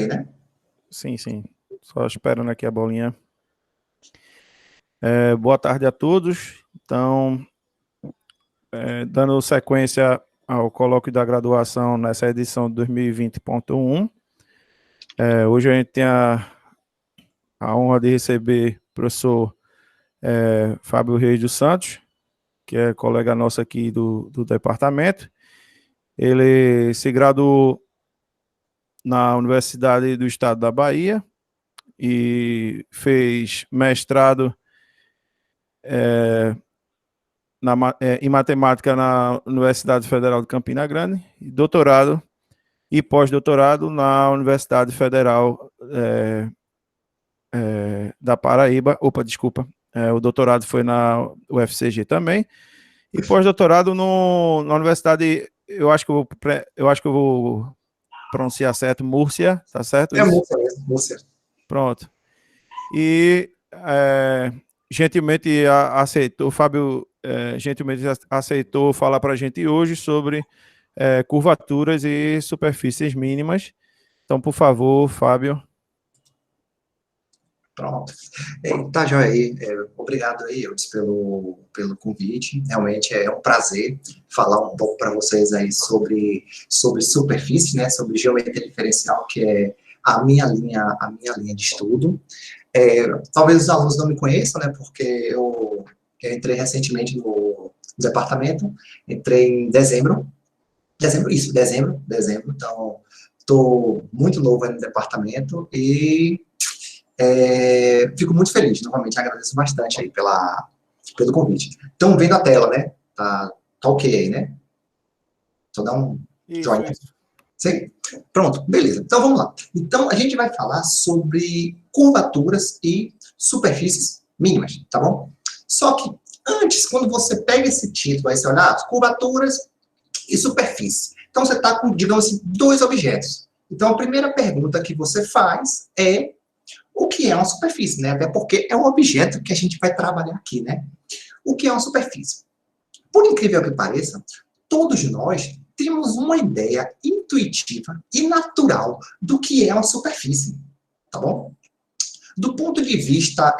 né? Sim, sim. Só esperando aqui a bolinha. Boa tarde a todos. Então, dando sequência ao colóquio da graduação nessa edição de 2020.1, hoje a gente tem a honra de receber o professor Fábio Reis dos Santos, que é colega nosso aqui do departamento. Ele se graduou na Universidade do Estado da Bahia e fez mestrado em matemática na Universidade Federal de Campina Grande, e doutorado e pós-doutorado na Universidade Federal da Paraíba. O doutorado foi na UFCG também, e pós-doutorado na Universidade, eu acho que eu vou pronunciar certo, Múrcia, tá certo isso? Múrcia. Pronto. E gentilmente aceitou, o Fábio gentilmente aceitou falar para a gente hoje sobre curvaturas e superfícies mínimas. Então, por favor, Fábio. Pronto. Tá, joia aí. Obrigado aí, Eudes, pelo convite. Realmente é um prazer falar um pouco para vocês aí sobre superfície, né? Sobre geometria diferencial, que é a minha linha de estudo. Talvez os alunos não me conheçam, né? Porque eu entrei recentemente no departamento. Entrei em dezembro. Dezembro. Então, estou muito novo aí no departamento e fico muito feliz, novamente, agradeço bastante aí pelo convite. Estão vendo a tela, né? Tá ok aí, né? Só dá um joinha. Isso. Sim? Pronto, beleza. Então, vamos lá. Então, a gente vai falar sobre curvaturas e superfícies mínimas, tá bom? Só que, antes, quando você pega esse título, aí você olha, curvaturas e superfície. Então, você está com, digamos assim, dois objetos. Então, a primeira pergunta que você faz é o que é uma superfície, né? Até porque é o objeto que a gente vai trabalhar aqui, né? O que é uma superfície? Por incrível que pareça, todos nós temos uma ideia intuitiva e natural do que é uma superfície, tá bom? Do ponto de vista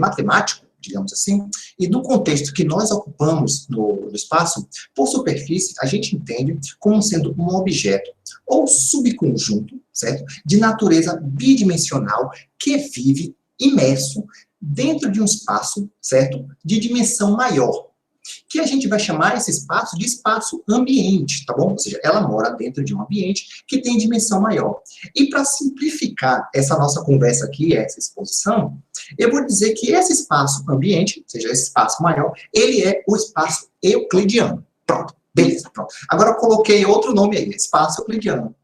matemático, digamos assim, e do contexto que nós ocupamos no espaço, por superfície, a gente entende como sendo um objeto ou subconjunto, certo? De natureza bidimensional que vive imerso dentro de um espaço, certo? De dimensão maior, que a gente vai chamar esse espaço de espaço ambiente, tá bom? Ou seja, ela mora dentro de um ambiente que tem dimensão maior. E para simplificar essa nossa conversa aqui, essa exposição, eu vou dizer que esse espaço ambiente, ou seja, esse espaço maior, ele é o espaço euclidiano. Pronto, beleza, pronto. Agora eu coloquei outro nome aí, espaço euclidiano.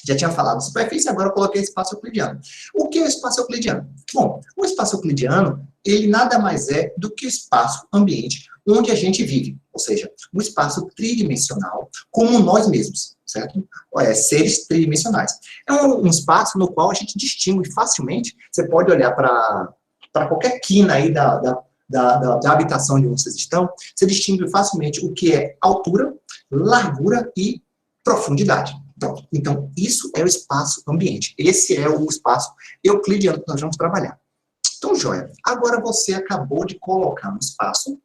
Já tinha falado de superfície, agora eu coloquei espaço euclidiano. O que é o espaço euclidiano? Bom, o espaço euclidiano, ele nada mais é do que o espaço ambiente onde a gente vive, ou seja, um espaço tridimensional, como nós mesmos, certo? Seres tridimensionais. É um espaço no qual a gente distingue facilmente, você pode olhar para qualquer quina aí da habitação onde vocês estão, você distingue facilmente o que é altura, largura e profundidade. Pronto. Então, isso é o espaço ambiente. Esse é o espaço euclidiano que nós vamos trabalhar. Então, joia, agora você acabou de colocar um espaço,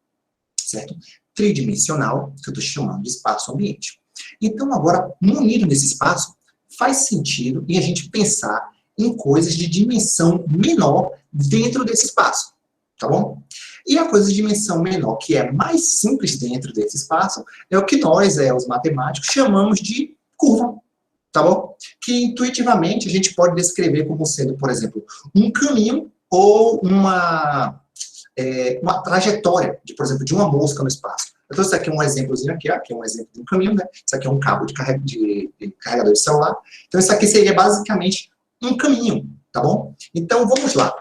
certo? Tridimensional, que eu estou chamando de espaço ambiente. Então, agora, munido nesse espaço, faz sentido em a gente pensar em coisas de dimensão menor dentro desse espaço, tá bom? E a coisa de dimensão menor, que é mais simples dentro desse espaço, é o que nós, os matemáticos, chamamos de curva, tá bom? Que intuitivamente a gente pode descrever como sendo, por exemplo, um caminho ou uma trajetória, por exemplo, de uma mosca no espaço. Então, isso aqui é um exemplozinho aqui é um exemplo de um caminho, né? Isso aqui é um cabo de carregador de celular. Então, isso aqui seria basicamente um caminho, tá bom? Então, vamos lá.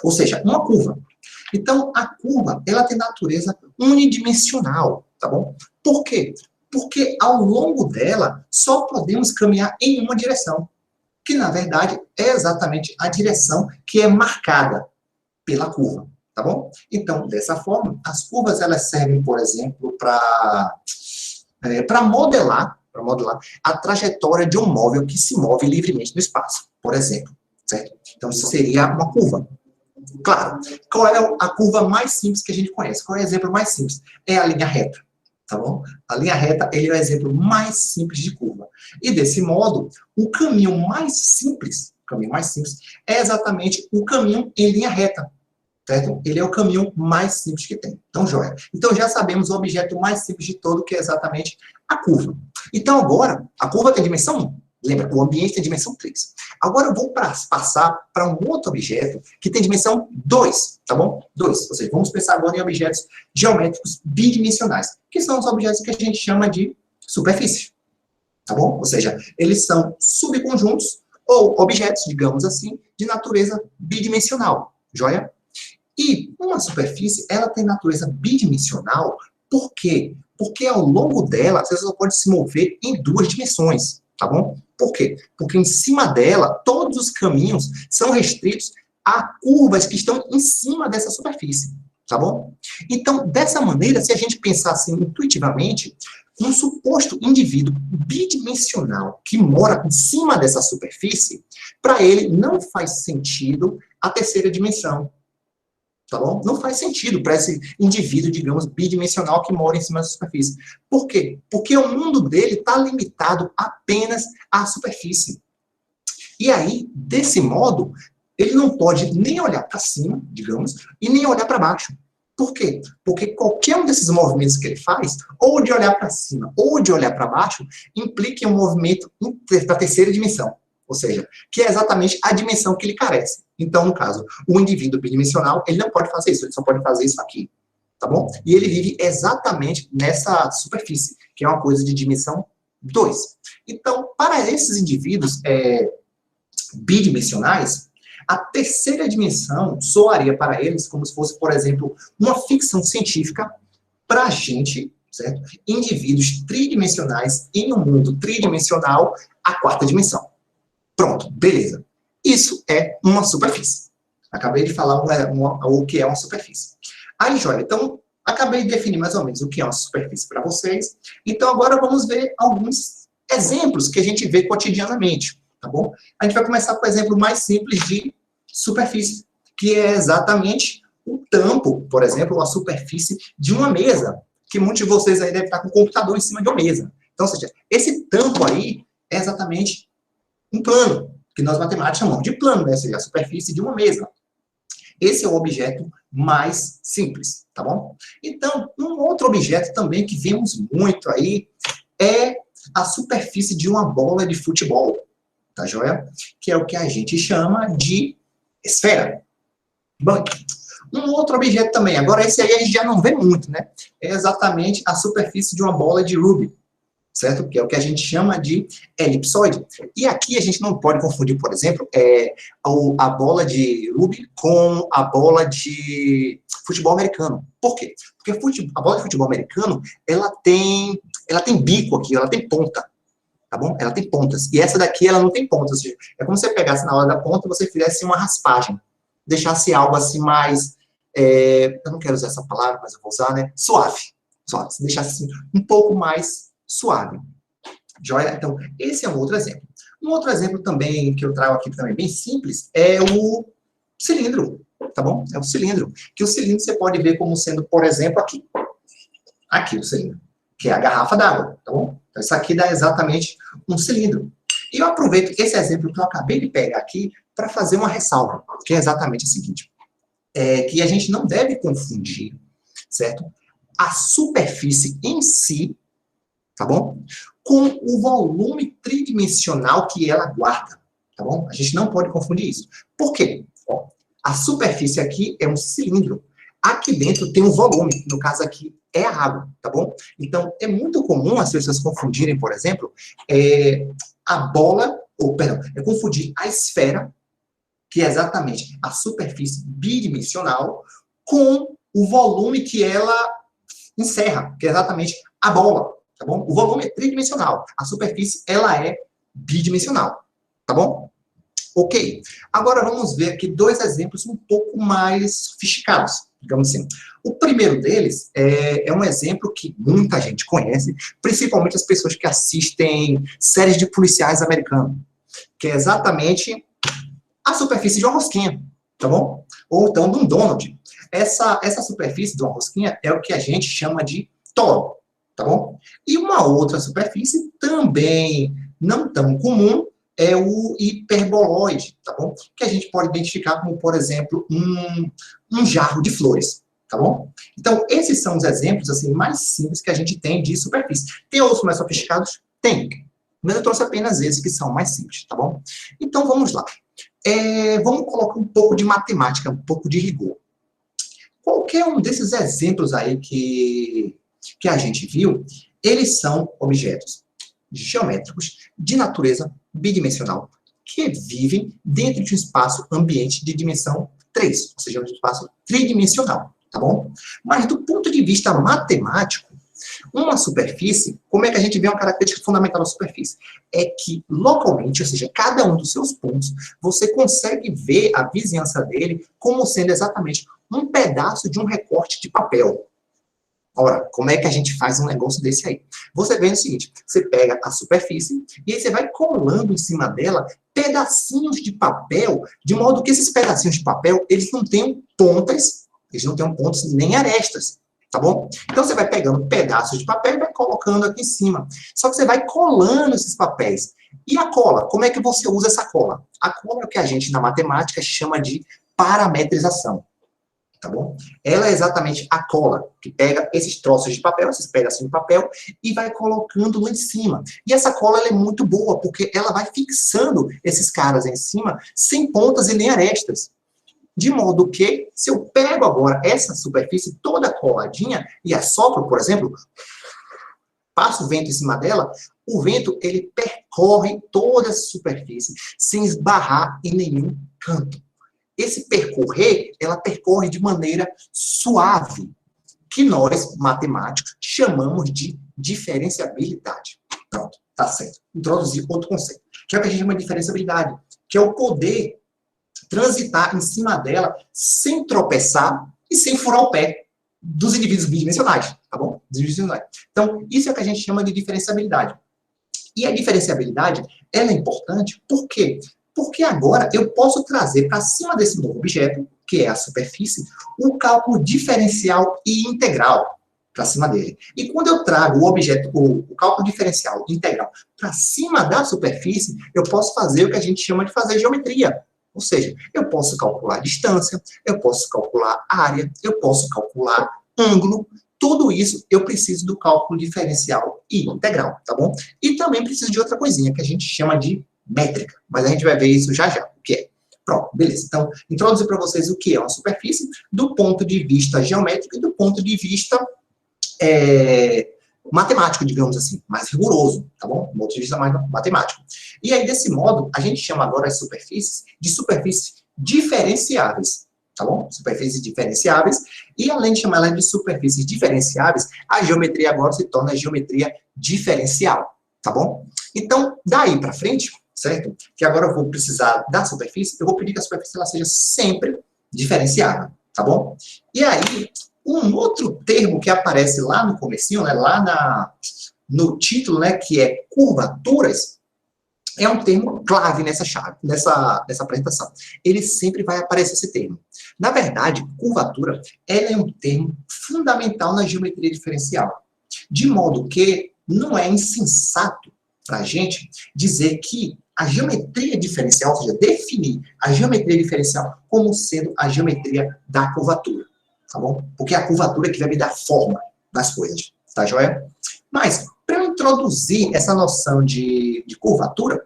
Ou seja, uma curva. Então, a curva, ela tem natureza unidimensional, tá bom? Por quê? Porque ao longo dela, só podemos caminhar em uma direção, que na verdade é exatamente a direção que é marcada pela curva, tá bom? Então, dessa forma, as curvas elas servem, por exemplo, para modelar, para modelar a trajetória de um móvel que se move livremente no espaço, por exemplo, certo? Então, isso seria uma curva. Claro, qual é a curva mais simples que a gente conhece? Qual é o exemplo mais simples? É a linha reta, tá bom? A linha reta, ele é o exemplo mais simples de curva. E desse modo, o caminho mais simples é exatamente o caminho em linha reta, certo? Ele é o caminho mais simples que tem. Então, joia. Então, já sabemos o objeto mais simples de todo, que é exatamente a curva. Então, agora, a curva tem dimensão 1. Lembra, o ambiente tem dimensão 3. Agora eu vou passar para um outro objeto que tem dimensão 2, tá bom? 2. Ou seja, vamos pensar agora em objetos geométricos bidimensionais, que são os objetos que a gente chama de superfície, tá bom? Ou seja, eles são subconjuntos ou objetos, digamos assim, de natureza bidimensional, joia? E uma superfície, ela tem natureza bidimensional, por quê? Porque ao longo dela, você só pode se mover em 2 dimensões, tá bom? Por quê? Porque em cima dela, todos os caminhos são restritos a curvas que estão em cima dessa superfície, tá bom? Então, dessa maneira, se a gente pensar assim intuitivamente, um suposto indivíduo bidimensional que mora em cima dessa superfície, para ele não faz sentido a terceira dimensão, tá bom? Não faz sentido para esse indivíduo, digamos, bidimensional que mora em cima da superfície. Por quê? Porque o mundo dele está limitado apenas à superfície. E aí, desse modo, ele não pode nem olhar para cima, digamos, e nem olhar para baixo. Por quê? Porque qualquer um desses movimentos que ele faz, ou de olhar para cima, ou de olhar para baixo, implica em um movimento da terceira dimensão. Ou seja, que é exatamente a dimensão que ele carece. Então, no caso, o indivíduo bidimensional, ele não pode fazer isso, ele só pode fazer isso aqui, tá bom? E ele vive exatamente nessa superfície, que é uma coisa de dimensão 2. Então, para esses indivíduos bidimensionais, a terceira dimensão soaria para eles como se fosse, por exemplo, uma ficção científica para a gente, certo? Indivíduos tridimensionais em um mundo tridimensional, a 4ª dimensão. Pronto, beleza. Isso é uma superfície. Acabei de falar o que é uma superfície. Aí, joia, então, acabei de definir mais ou menos o que é uma superfície para vocês. Então, agora vamos ver alguns exemplos que a gente vê cotidianamente, tá bom? A gente vai começar com o exemplo mais simples de superfície, que é exatamente o tampo, por exemplo, a superfície de uma mesa, que muitos de vocês aí devem estar com o computador em cima de uma mesa. Então, ou seja, esse tampo aí é exatamente um plano, que nós matemáticos chamamos de plano, né? Ou seja, a superfície de uma mesa. Esse é o objeto mais simples, tá bom? Então, um outro objeto também que vemos muito aí é a superfície de uma bola de futebol, tá joia? Que é o que a gente chama de esfera. Bom, um outro objeto também, agora esse aí a gente já não vê muito, né? É exatamente a superfície de uma bola de Rubik, certo? Que é o que a gente chama de elipsoide. E aqui a gente não pode confundir, por exemplo, a bola de Rubik com a bola de futebol americano. Por quê? Porque a bola de futebol americano, ela tem bico aqui, ela tem ponta, tá bom? Ela tem pontas. E essa daqui, ela não tem pontas. Ou seja, é como se você pegasse na hora da ponta e você fizesse uma raspagem. Deixasse algo assim mais... eu não quero usar essa palavra, mas eu vou usar, né? Suave. Suave. Se deixasse assim, um pouco mais suave. Joia? Então, esse é um outro exemplo. Um outro exemplo também, que eu trago aqui também bem simples, é o cilindro, tá bom? É o cilindro. Que o cilindro você pode ver como sendo, por exemplo, aqui. Aqui o cilindro. Que é a garrafa d'água, tá bom? Então, isso aqui dá exatamente um cilindro. E eu aproveito esse exemplo que eu acabei de pegar aqui para fazer uma ressalva, que é exatamente o seguinte. Que a gente não deve confundir, certo? A superfície em si, tá bom? Com o volume tridimensional que ela guarda, tá bom? A gente não pode confundir isso. Por quê? Ó, a superfície aqui é um cilindro. Aqui dentro tem um volume, no caso aqui é a água, tá bom? Então, é muito comum as pessoas confundirem, por exemplo, a bola, confundir a esfera, que é exatamente a superfície bidimensional, com o volume que ela encerra, que é exatamente a bola, tá bom? O volume é tridimensional, a superfície, ela é bidimensional, tá bom? Ok. Agora vamos ver aqui 2 exemplos um pouco mais sofisticados, digamos assim. O primeiro deles é um exemplo que muita gente conhece, principalmente as pessoas que assistem séries de policiais americanos, que é exatamente a superfície de uma rosquinha, tá bom? Ou então de um donut. Essa superfície de uma rosquinha é o que a gente chama de toro, tá bom? E uma outra superfície também não tão comum é o hiperboloide, tá bom? Que a gente pode identificar como, por exemplo, um jarro de flores, tá bom? Então, esses são os exemplos assim, mais simples que a gente tem de superfície. Tem outros mais sofisticados? Tem. Mas eu trouxe apenas esses que são mais simples, tá bom? Então, vamos lá. Vamos colocar um pouco de matemática, um pouco de rigor. Qualquer um desses exemplos aí que a gente viu, eles são objetos geométricos de natureza bidimensional que vivem dentro de um espaço ambiente de dimensão 3, ou seja, um espaço tridimensional, tá bom? Mas do ponto de vista matemático, uma superfície, como é que a gente vê uma característica fundamental da superfície? É que localmente, ou seja, cada um dos seus pontos, você consegue ver a vizinhança dele como sendo exatamente um pedaço de um recorte de papel. Ora, como é que a gente faz um negócio desse aí? Você vê o seguinte, você pega a superfície e aí você vai colando em cima dela pedacinhos de papel, de modo que esses pedacinhos de papel, eles não tenham pontas, nem arestas, tá bom? Então você vai pegando pedaços de papel e vai colocando aqui em cima. Só que você vai colando esses papéis. E a cola? Como é que você usa essa cola? A cola é o que a gente na matemática chama de parametrização. Tá bom? Ela é exatamente a cola, que pega esses troços de papel, esses pedacinhos de papel, e vai colocando lá em cima. E essa cola ela é muito boa, porque ela vai fixando esses caras em cima, sem pontas e nem arestas. De modo que, se eu pego agora essa superfície toda coladinha e assopro, por exemplo, passo o vento em cima dela, o vento ele percorre toda essa superfície, sem esbarrar em nenhum canto. Esse percorrer, ela percorre de maneira suave, que nós, matemáticos, chamamos de diferenciabilidade. Pronto, tá certo. Introduzir outro conceito, que é o que a gente chama de diferenciabilidade, que é o poder transitar em cima dela sem tropeçar e sem furar o pé dos indivíduos bidimensionais, tá bom? Então, isso é o que a gente chama de diferenciabilidade. E a diferenciabilidade, ela é importante, por quê? Porque agora eu posso trazer para cima desse novo objeto, que é a superfície, um cálculo diferencial e integral para cima dele. E quando eu trago o cálculo diferencial e integral para cima da superfície, eu posso fazer o que a gente chama de fazer geometria. Ou seja, eu posso calcular a distância, eu posso calcular área, eu posso calcular ângulo. Tudo isso eu preciso do cálculo diferencial e integral, tá bom? E também preciso de outra coisinha que a gente chama de métrica, mas a gente vai ver isso já já, o que é. Pronto, beleza. Então, introduzir para vocês o que é uma superfície do ponto de vista geométrico e do ponto de vista matemático, digamos assim, mais rigoroso, tá bom? Do ponto de vista mais matemático. E aí, desse modo, a gente chama agora as superfícies de superfícies diferenciáveis, tá bom? Superfícies diferenciáveis, e além de chamar elas de superfícies diferenciáveis, a geometria agora se torna geometria diferencial, tá bom? Então, daí para frente, certo? Que agora eu vou precisar da superfície, eu vou pedir que a superfície ela seja sempre diferenciável, tá bom? E aí, um outro termo que aparece lá no comecinho, né, lá no título, né, que é curvaturas, é um termo clave nessa apresentação. Ele sempre vai aparecer esse termo. Na verdade, curvatura ela é um termo fundamental na geometria diferencial, de modo que não é insensato para a gente dizer que a geometria diferencial, ou seja, definir a geometria diferencial como sendo a geometria da curvatura, tá bom? Porque é a curvatura que vai me dar forma das coisas, tá joia? Mas, para eu introduzir essa noção de curvatura,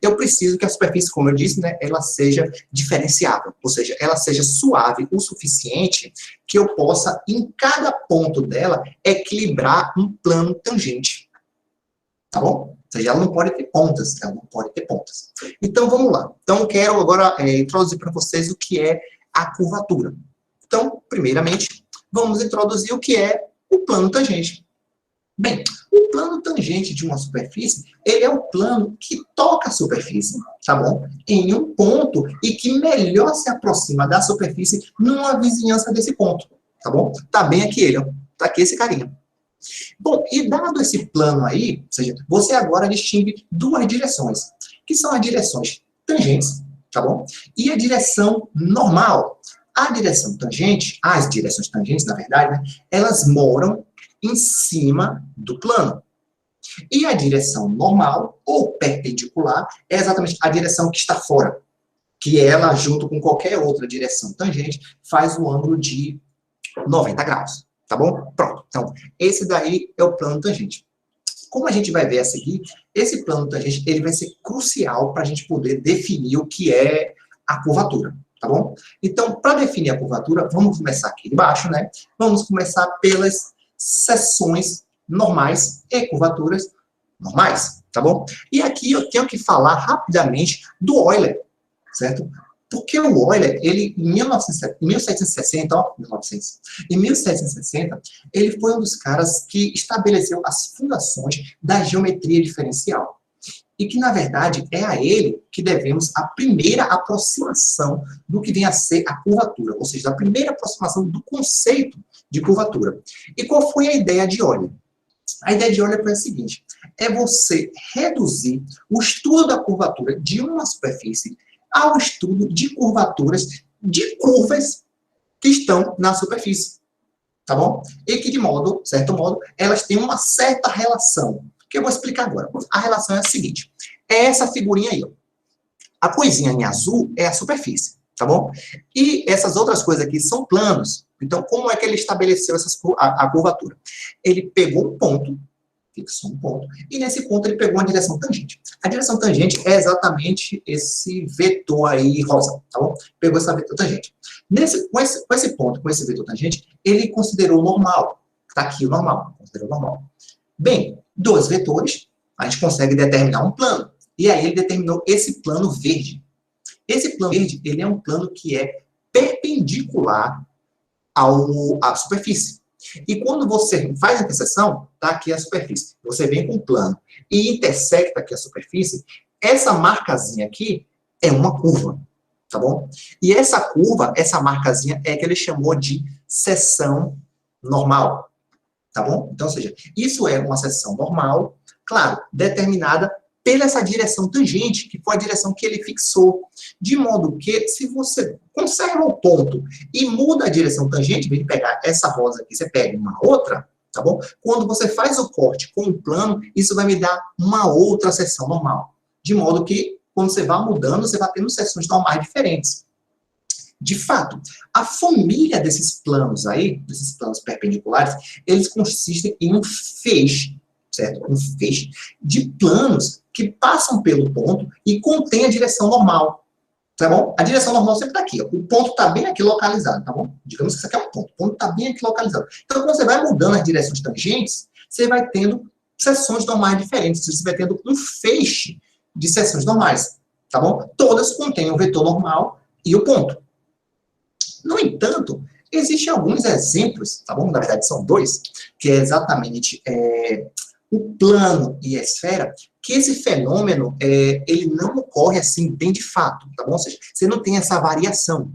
eu preciso que a superfície, como eu disse, né, ela seja diferenciável, ou seja, ela seja suave o suficiente que eu possa, em cada ponto dela, equilibrar um plano tangente. Tá bom? Ou seja, ela não pode ter pontas, Então, vamos lá. Então, eu quero agora introduzir para vocês o que é a curvatura. Então, primeiramente, vamos introduzir o que é o plano tangente. Bem, o plano tangente de uma superfície, ele é o plano que toca a superfície, tá bom? Em um ponto e que melhor se aproxima da superfície numa vizinhança desse ponto, tá bom? Tá bem aqui ele, ó. Tá aqui esse carinha. Bom, e dado esse plano aí, ou seja, você agora distingue duas direções, que são as direções tangentes, tá bom? E a direção normal. A direção tangente, as direções tangentes, na verdade, né, elas moram em cima do plano. E a direção normal, ou perpendicular, é exatamente a direção que está fora, que ela, junto com qualquer outra direção tangente, faz o ângulo de 90 graus, tá bom? Pronto. Então, esse daí é o plano tangente. Como a gente vai ver a seguir, esse plano tangente ele vai ser crucial para a gente poder definir o que é a curvatura, tá bom? Então, para definir a curvatura, vamos começar aqui de baixo, né? Vamos começar pelas seções normais e curvaturas normais, tá bom? E aqui eu tenho que falar rapidamente do Euler, certo? Porque o Euler, ele, em 1760, ó, 1900, em 1760, ele foi um dos caras que estabeleceu as fundações da geometria diferencial. E que, na verdade, é a ele que devemos a primeira aproximação do que vem a ser a curvatura, ou seja, a primeira aproximação do conceito de curvatura. E qual foi a ideia de Euler? A ideia de Euler foi a seguinte, é você reduzir o estudo da curvatura de uma superfície ao estudo de curvaturas de curvas que estão na superfície, tá bom? E que, de certo modo, elas têm uma certa relação, que eu vou explicar agora. A relação é a seguinte, é essa figurinha aí, ó. A coisinha em azul é a superfície, tá bom? E essas outras coisas aqui são planos. Então, como é que ele estabeleceu a curvatura? Ele pegou um ponto, fixou um ponto, e nesse ponto ele pegou uma direção tangente. A direção tangente é exatamente esse vetor aí rosa, tá bom? Pegou essa vetor tangente. Com esse ponto, com esse vetor tangente, ele considerou normal. Tá aqui o normal, considerou normal. Bem, dois vetores, a gente consegue determinar um plano. E aí ele determinou esse plano verde. Esse plano verde, ele é um plano que é perpendicular à superfície. E quando você faz a interseção, tá aqui a superfície. Você vem com o plano e intersecta aqui a superfície, essa marcazinha aqui é uma curva, tá bom? E essa curva, essa marcazinha é que ele chamou de seção normal, tá bom? Então, ou seja, isso é uma seção normal, claro, determinada pela essa direção tangente, que foi a direção que ele fixou. De modo que, se você conserva o ponto e muda a direção tangente, em vez de pegar essa rosa aqui, você pega uma outra, tá bom? Quando você faz o corte com o plano, isso vai me dar uma outra seção normal. De modo que, quando você vai mudando, você vai tendo seções normais diferentes. De fato, a família desses planos aí, desses planos perpendiculares, eles consistem em um feixe, certo? Um feixe de planos que passam pelo ponto e contém a direção normal, tá bom? A direção normal sempre está aqui, ó. O ponto está bem aqui localizado, tá bom? Digamos que isso aqui é um ponto, o ponto está bem aqui localizado. Então, quando você vai mudando as direções tangentes, você vai tendo seções normais diferentes, você vai tendo um feixe de seções normais, tá bom? Todas contêm o vetor normal e o ponto. No entanto, existem alguns exemplos, tá bom? Na verdade, são dois, que é exatamente o plano e a esfera, que esse fenômeno, ele não ocorre assim, bem de fato, tá bom? Ou seja, você não tem essa variação.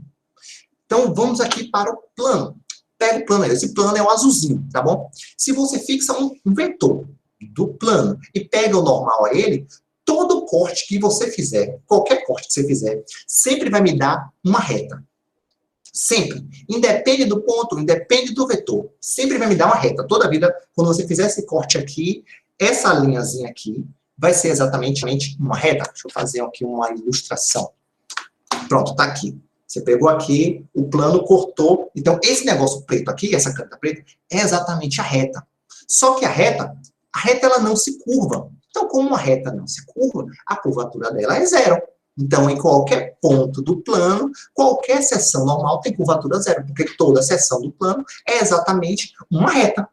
Então, vamos aqui para o plano. Pega o plano aí, esse plano é o azulzinho, tá bom? Se você fixa um vetor do plano e pega o normal a ele, todo corte que você fizer, qualquer corte que você fizer, sempre vai me dar uma reta. Sempre. Independe do ponto, independe do vetor. Sempre vai me dar uma reta. Toda vida, quando você fizer esse corte aqui, essa linhazinha aqui vai ser exatamente uma reta. Deixa eu fazer aqui uma ilustração. Pronto, tá aqui. Você pegou aqui, o plano cortou. Então, esse negócio preto aqui, essa caneta preta, é exatamente a reta. Só que a reta ela não se curva. Então, como uma reta não se curva, a curvatura dela é zero. Então, em qualquer ponto do plano, qualquer seção normal tem curvatura zero, porque toda seção do plano é exatamente uma reta.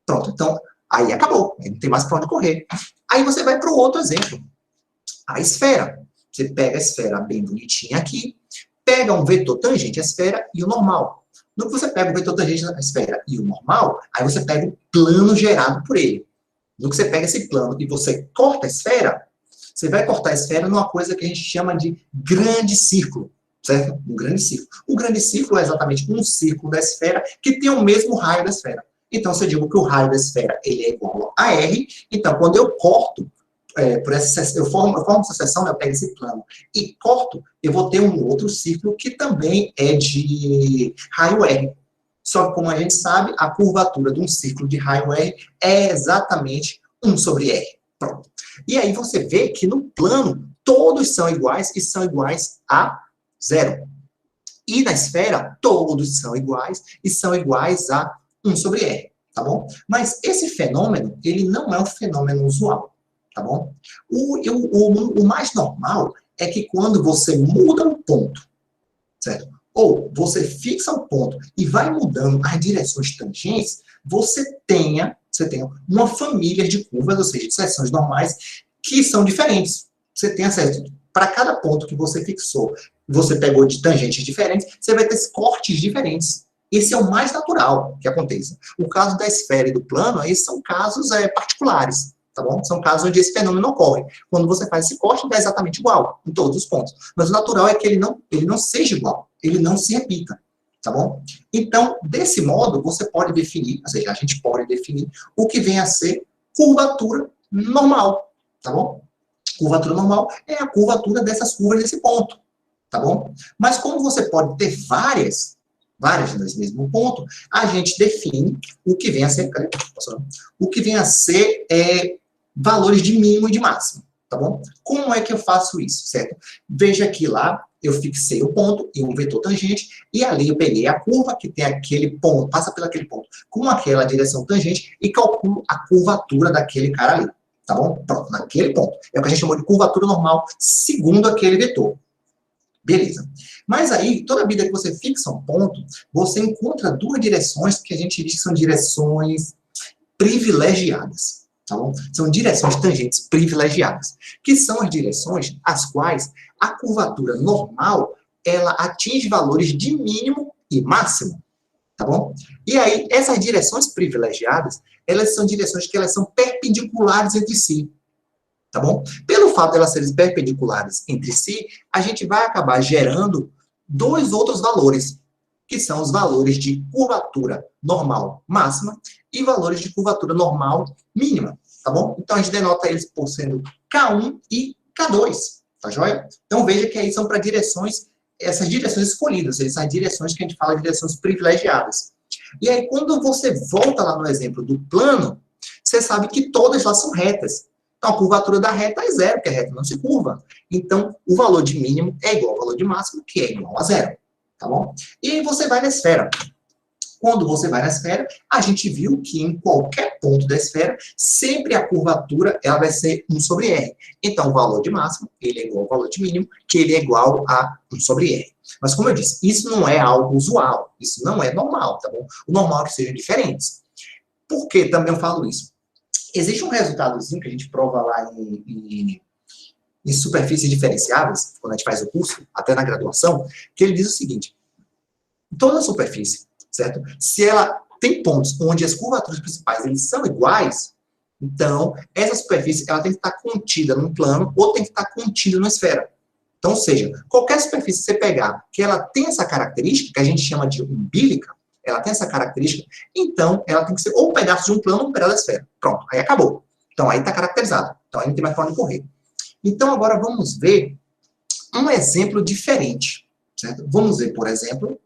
Pronto, então, aí acabou, não tem mais para onde correr. Aí você vai para o outro exemplo, a esfera. Você pega a esfera bem bonitinha aqui, pega um vetor tangente à esfera e o No que você pega o vetor tangente à esfera e o normal, aí você pega o plano gerado por ele. no que você pega esse plano e você corta a esfera, você vai cortar a esfera numa coisa que a gente chama de grande círculo, certo? Um grande círculo. O grande círculo é exatamente um círculo da esfera que tem o mesmo raio da esfera. Então, se eu digo que o raio da esfera ele é igual a R, então, quando eu corto, por essa, eu formo essa seção, eu pego esse plano e corto, eu vou ter um outro círculo que também é de raio R. Só que, como a gente sabe, a curvatura de um círculo de raio R é exatamente 1 sobre R. Pronto. E aí você vê que no plano, todos são iguais e são iguais a 0. E na esfera, todos são iguais e são iguais a 1 sobre R, tá bom? Mas esse fenômeno, ele não é um fenômeno usual, tá bom? O mais normal é que quando você muda um ponto, certo? Ou você fixa um ponto e vai mudando as direções tangentes, você tenha uma família de curvas, ou seja, de seções normais, que são diferentes. Você tem acesso, para cada ponto que você fixou, você pegou de tangentes diferentes, você vai ter cortes diferentes. Esse é o mais natural que aconteça. O caso da esfera e do plano, aí são casos particulares, tá bom? São casos onde esse fenômeno ocorre. Quando você faz esse corte, dá exatamente igual, em todos os pontos. Mas o natural é que ele não seja igual, ele não se repita, tá bom? Então, desse modo, você pode definir, ou seja, a gente pode definir o que vem a ser curvatura normal, tá bom? Curvatura normal é a curvatura dessas curvas desse ponto, tá bom? Mas como você pode ter várias nesse mesmo ponto, a gente define o que vem a ser, o que vem a ser valores de mínimo e de máximo, tá bom? Como é que eu faço isso, certo? Veja que lá eu fixei o ponto e um vetor tangente, e ali eu peguei a curva que tem aquele ponto, passa por aquele ponto, com aquela direção tangente, e calculo a curvatura daquele cara ali, tá bom? Pronto, naquele ponto. É o que a gente chamou de curvatura normal, segundo aquele vetor. Beleza. Mas aí, toda vida que você fixa um ponto, você encontra duas direções que a gente diz que são direções privilegiadas, tá bom? São direções tangentes privilegiadas, que são as direções as quais a curvatura normal, ela atinge valores de mínimo e máximo, tá bom? E aí, essas direções privilegiadas, elas são direções que elas são perpendiculares entre si, tá bom? Pelo fato de elas serem perpendiculares entre si, a gente vai acabar gerando dois outros valores, que são os valores de curvatura normal máxima e valores de curvatura normal mínima, tá bom? Então, a gente denota eles por sendo K1 e K2, tá joia? Então, veja que aí são para direções, essas direções escolhidas, essas direções que a gente fala de direções privilegiadas. E aí, quando você volta lá no exemplo do plano, você sabe que todas lá são retas. Então, a curvatura da reta é 0, porque a reta não se curva. Então, o valor de mínimo é igual ao valor de máximo, que é igual a 0. Tá bom? E aí você vai na esfera. Quando você vai na esfera, a gente viu que em qualquer ponto da esfera, sempre a curvatura ela vai ser 1 sobre R. Então, o valor de máximo, ele é igual ao valor de mínimo, que ele é igual a 1 sobre R. Mas, como eu disse, isso não é algo usual. Isso não é normal, tá bom? O normal é que sejam diferentes. Por que também eu falo isso? Existe um resultadozinho que a gente prova lá em superfícies diferenciáveis, quando a gente faz o curso, até na graduação, que ele diz o seguinte: toda superfície, certo? Se ela tem pontos onde as curvaturas principais eles são iguais, então essa superfície ela tem que estar contida num plano ou tem que estar contida numa esfera. Então, ou seja, qualquer superfície que você pegar que ela tem essa característica, que a gente chama de umbilical, ela tem essa característica, então ela tem que ser ou um pedaço de um plano ou um pedaço da esfera. Pronto, aí acabou. Então aí está caracterizado. Então aí não tem mais para onde correr. Então agora vamos ver um exemplo diferente, certo? Vamos ver, por exemplo,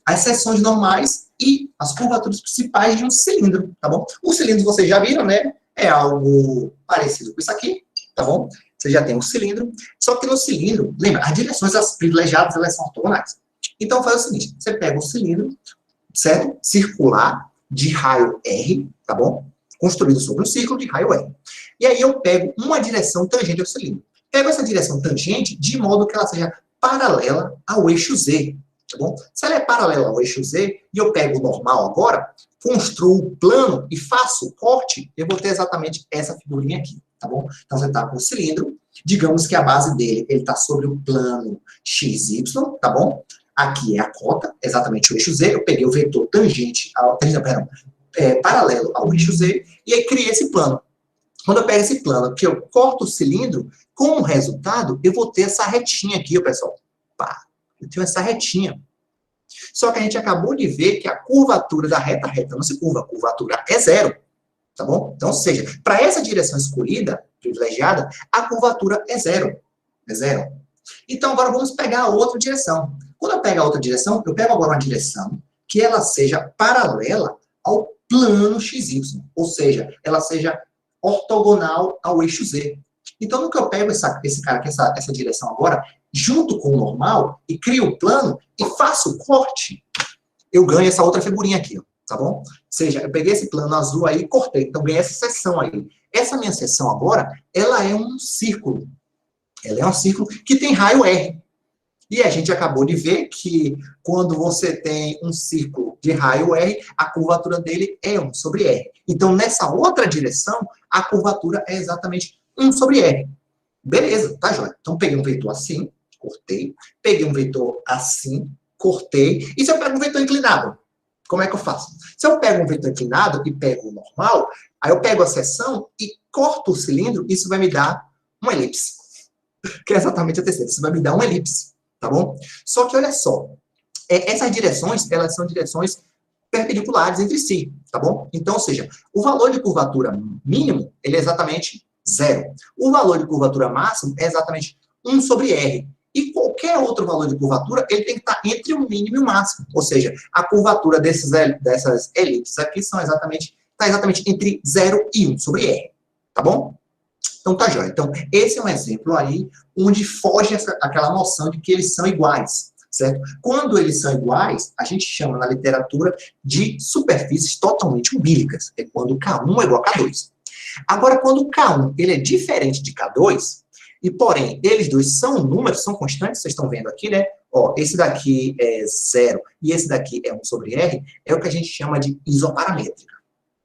as seções normais e as curvaturas principais de um cilindro, tá bom? O cilindro vocês já viram, né? É algo parecido com isso aqui, tá bom? Você já tem um cilindro, só que no cilindro, lembra, as direções as privilegiadas, elas são ortogonais. Então, faz o seguinte, você pega o cilindro, certo? Circular, de raio R, tá bom? Construído sobre um círculo de raio R. E aí eu pego uma direção tangente ao cilindro. Pego essa direção tangente de modo que ela seja paralela ao eixo Z, tá bom? Se ela é paralela ao eixo Z, e eu pego o normal agora, construo o plano e faço o corte, eu vou ter exatamente essa figurinha aqui, tá bom? Então, você está com o cilindro, digamos que a base dele, ele está sobre o plano XY, tá bom? Aqui é a cota, exatamente o eixo Z, eu peguei o vetor tangente, paralelo ao eixo Z, e aí criei esse plano. Quando eu pego esse plano, que eu corto o cilindro, com o resultado, eu vou ter essa retinha aqui, pessoal. Pá, eu tenho essa retinha. Só que a gente acabou de ver que a curvatura da reta não se curva, a curvatura é zero. Tá bom? Então, ou seja, para essa direção escolhida, privilegiada, a curvatura é zero. É zero. Então, agora vamos pegar a outra direção. Quando eu pego a outra direção, eu pego agora uma direção que ela seja paralela ao plano XY. Ou seja, ela seja ortogonal ao eixo Z. Então, no que eu pego esse cara aqui, essa direção agora, junto com o normal, e crio o plano, e faço o corte, eu ganho essa outra figurinha aqui, ó, tá bom? Ou seja, eu peguei esse plano azul aí e cortei, então ganhei essa seção aí. Essa minha seção agora, ela é um círculo. Ela é um círculo que tem raio R. E a gente acabou de ver que quando você tem um círculo de raio R, a curvatura dele é 1 sobre R. Então, nessa outra direção, a curvatura é exatamente 1 sobre R. Beleza, tá joia? Então, peguei um vetor assim, cortei. Peguei um vetor assim, cortei. E se eu pego um vetor inclinado? Como é que eu faço? Se eu pego um vetor inclinado e pego o normal, aí eu pego a seção e corto o cilindro, isso vai me dar uma elipse. Que é exatamente a terceira. Isso vai me dar uma elipse. Tá bom? Só que, olha só, essas direções, elas são direções perpendiculares entre si, tá bom? Então, ou seja, o valor de curvatura mínimo, ele é exatamente 0. O valor de curvatura máximo é exatamente 1 sobre R. E qualquer outro valor de curvatura, ele tem que estar entre o mínimo e o máximo. Ou seja, a curvatura dessas elipses aqui está exatamente entre 0 e 1 sobre R. Tá bom? Então, tá jóia. Então, esse é um exemplo aí onde foge aquela noção de que eles são iguais, certo? Quando eles são iguais, a gente chama na literatura de superfícies totalmente umbilicas. É quando K1 é igual a K2. Agora, quando K1 ele é diferente de K2, e porém, eles dois são números, são constantes, vocês estão vendo aqui, né? Ó, esse daqui é 0 e esse daqui é 1 sobre R, é o que a gente chama de isoparamétrica.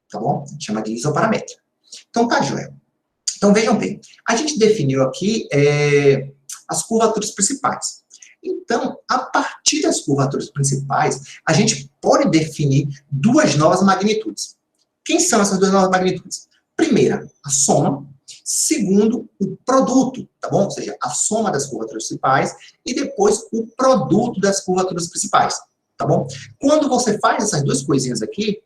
Tá bom? A gente chama de isoparamétrica. Então, tá jóia. Então, vejam bem, a gente definiu aqui as curvaturas principais. Então, a partir das curvaturas principais, a gente pode definir duas novas magnitudes. Quem são essas duas novas magnitudes? Primeira, a soma. Segundo, o produto, tá bom? Ou seja, a soma das curvaturas principais e depois o produto das curvaturas principais, tá bom? Quando você faz essas duas coisinhas aqui,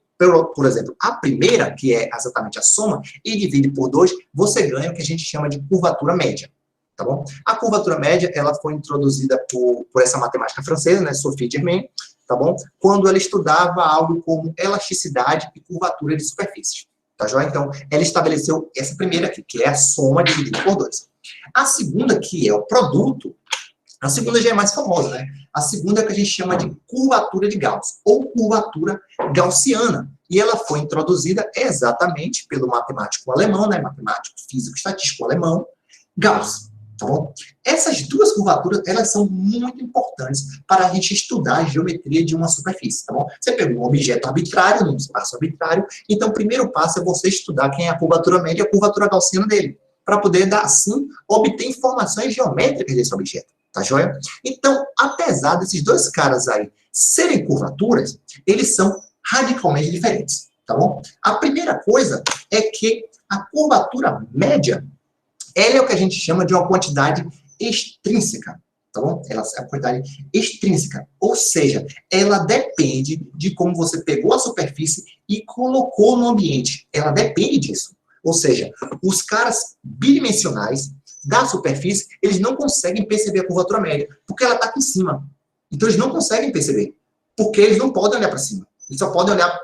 por exemplo, a primeira, que é exatamente a soma, e divide por 2, você ganha o que a gente chama de curvatura média, tá bom? A curvatura média, ela foi introduzida por essa matemática francesa, né, Sophie Germain, tá bom? Quando ela estudava algo como elasticidade e curvatura de superfícies, tá joia? Então, ela estabeleceu essa primeira aqui, que é a soma dividida por 2. A segunda, que é o produto, a segunda já é mais famosa, né? A segunda é o que a gente chama de curvatura de Gauss, ou curvatura gaussiana. E ela foi introduzida exatamente pelo matemático alemão, né? Matemático, físico, estatístico alemão, Gauss. Tá bom? Essas duas curvaturas, elas são muito importantes para a gente estudar a geometria de uma superfície, tá bom? Você pegou um objeto arbitrário, num espaço arbitrário, então o primeiro passo é você estudar quem é a curvatura média e a curvatura gaussiana dele, para poder, assim, obter informações geométricas desse objeto. Tá joia? Então, apesar desses dois caras aí serem curvaturas, eles são radicalmente diferentes, tá bom? A primeira coisa é que a curvatura média, ela é o que a gente chama de uma quantidade extrínseca, tá bom? Ela é uma quantidade extrínseca, ou seja, ela depende de como você pegou a superfície e colocou no ambiente. Ela depende disso. Ou seja, os caras bidimensionais da superfície, eles não conseguem perceber a curvatura média, porque ela está aqui em cima. Então, eles não conseguem perceber, porque eles não podem olhar para cima. Eles só podem olhar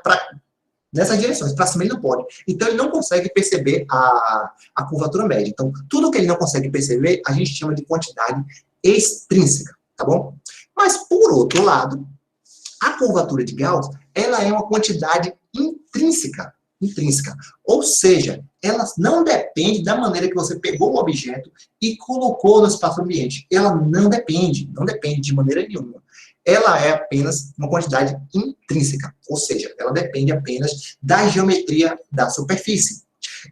nessas direções, para cima ele não pode. Então, ele não consegue perceber a curvatura média. Então, tudo que ele não consegue perceber, a gente chama de quantidade extrínseca, tá bom? Mas, por outro lado, a curvatura de Gauss, ela é uma quantidade intrínseca. Ou seja, ela não depende da maneira que você pegou o objeto e colocou no espaço ambiente. Ela não depende de maneira nenhuma. Ela é apenas uma quantidade intrínseca, ou seja, ela depende apenas da geometria da superfície.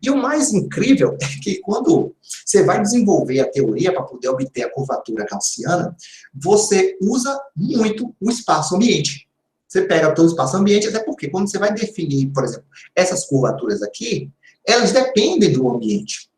E o mais incrível é que quando você vai desenvolver a teoria para poder obter a curvatura gaussiana, você usa muito o espaço ambiente. Você pega todo o espaço ambiente, até porque quando você vai definir, por exemplo, essas curvaturas aqui, elas dependem do ambiente.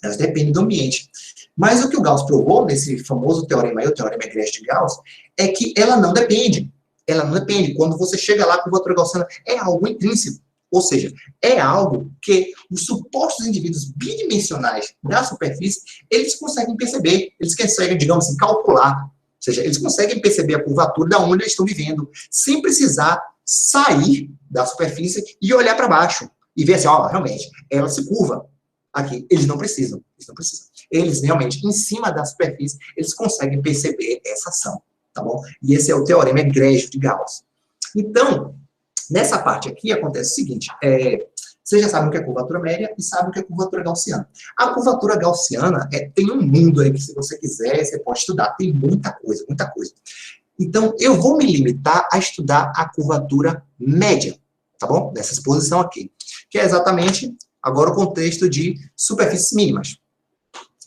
Elas dependem do ambiente. Mas o que o Gauss provou nesse famoso teorema aí, o teorema egresso de Gauss, é que ela não depende. Ela não depende. Quando você chega lá, a curvatura gaussiana é algo intrínseco. Ou seja, é algo que os supostos indivíduos bidimensionais da superfície, eles conseguem perceber, eles conseguem, digamos assim, calcular. Ou seja, eles conseguem perceber a curvatura da onde eles estão vivendo, sem precisar sair da superfície e olhar para baixo. E ver assim, ó, realmente, ela se curva aqui. Eles não precisam. Eles realmente, em cima da superfície, eles conseguem perceber essa ação. Tá bom? E esse é o teorema egresso de Gauss. Então, nessa parte aqui acontece o seguinte, vocês já sabem o que é curvatura média e sabem o que é curvatura gaussiana. A curvatura gaussiana tem um mundo aí que, se você quiser, você pode estudar. Tem muita coisa, muita coisa. Então, eu vou me limitar a estudar a curvatura média, tá bom? Nessa exposição aqui. Que é exatamente, agora, o contexto de superfícies mínimas.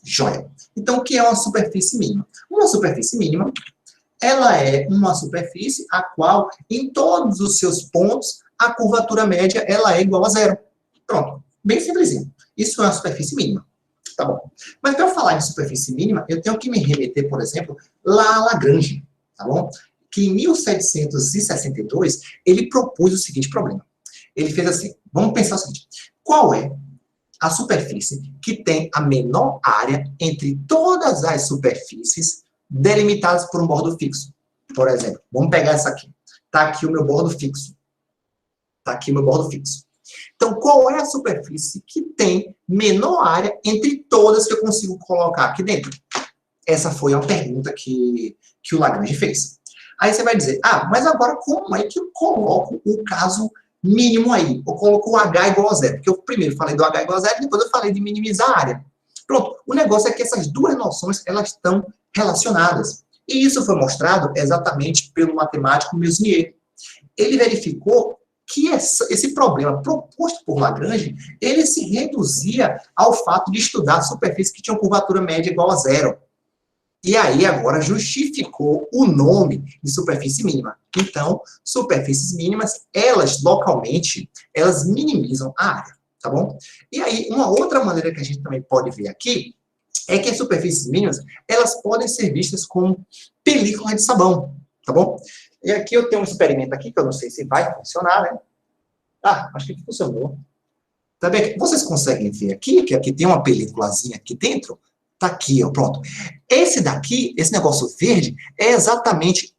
Joia. Então, o que é uma superfície mínima? Uma superfície mínima, ela é uma superfície a qual, em todos os seus pontos, a curvatura média ela é igual a zero. Pronto. Bem simplesinho. Isso é uma superfície mínima. Tá bom. Mas para eu falar em superfície mínima, eu tenho que me remeter, por exemplo, lá a Lagrange. Tá bom? Que em 1762, ele propôs o seguinte problema. Ele fez assim, vamos pensar o seguinte. Qual é a superfície que tem a menor área entre todas as superfícies delimitadas por um bordo fixo? Por exemplo, vamos pegar essa aqui. Está aqui o meu bordo fixo. Está aqui o meu bordo fixo. Então, qual é a superfície que tem menor área entre todas que eu consigo colocar aqui dentro? Essa foi a pergunta que o Lagrange fez. Aí você vai dizer, mas agora como é que eu coloco o caso mínimo aí? Eu coloco o H igual a zero. Porque eu primeiro falei do H igual a zero, depois eu falei de minimizar a área. Pronto. O negócio é que essas duas noções, elas estão relacionadas. E isso foi mostrado exatamente pelo matemático Meusnier. Ele verificou que esse problema proposto por Lagrange, ele se reduzia ao fato de estudar superfícies que tinham curvatura média igual a zero. E aí, agora, justificou o nome de superfície mínima. Então, superfícies mínimas, elas, localmente, elas minimizam a área, tá bom? E aí, uma outra maneira que a gente também pode ver aqui, é que as superfícies mínimas, elas podem ser vistas como película de sabão, tá bom? E aqui eu tenho um experimento aqui, que eu não sei se vai funcionar, né? Acho que funcionou. Tá bem? Vocês conseguem ver aqui, que aqui tem uma películazinha aqui dentro? Tá aqui, ó, pronto. Esse daqui, esse negócio verde, é exatamente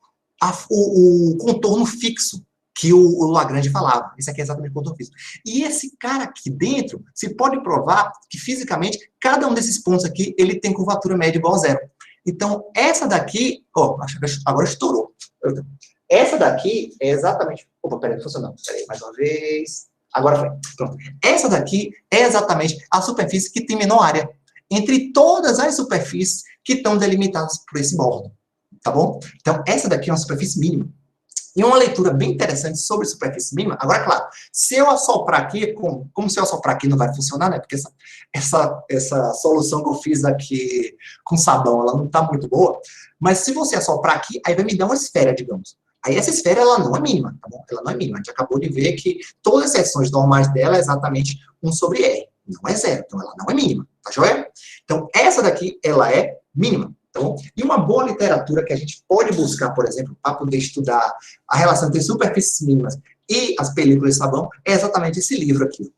o contorno fixo que o Lagrange falava. Esse aqui é exatamente o contorno fixo. E esse cara aqui dentro, se pode provar que fisicamente, cada um desses pontos aqui, ele tem curvatura média igual a zero. Então, essa daqui, acho que agora estourou. Essa daqui é exatamente... Opa, peraí, não funcionou. Peraí, mais uma vez. Agora foi. Pronto. Essa daqui é exatamente a superfície que tem menor área entre todas as superfícies que estão delimitadas por esse bordo. Tá bom? Então, essa daqui é uma superfície mínima. E uma leitura bem interessante sobre superfície mínima. Agora, claro, se eu assoprar aqui, como se eu assoprar aqui não vai funcionar, né? Porque essa solução que eu fiz aqui com sabão, ela não está muito boa. Mas se você assoprar aqui, aí vai me dar uma esfera, digamos. Aí essa esfera, ela não é mínima, tá bom? Ela não é mínima. A gente acabou de ver que todas as seções normais dela é exatamente 1 sobre R. Não é zero, então ela não é mínima, tá joia? Então, essa daqui, ela é mínima, tá bom? E uma boa literatura que a gente pode buscar, por exemplo, para poder estudar a relação entre superfícies mínimas e as películas de sabão, é exatamente esse livro aqui,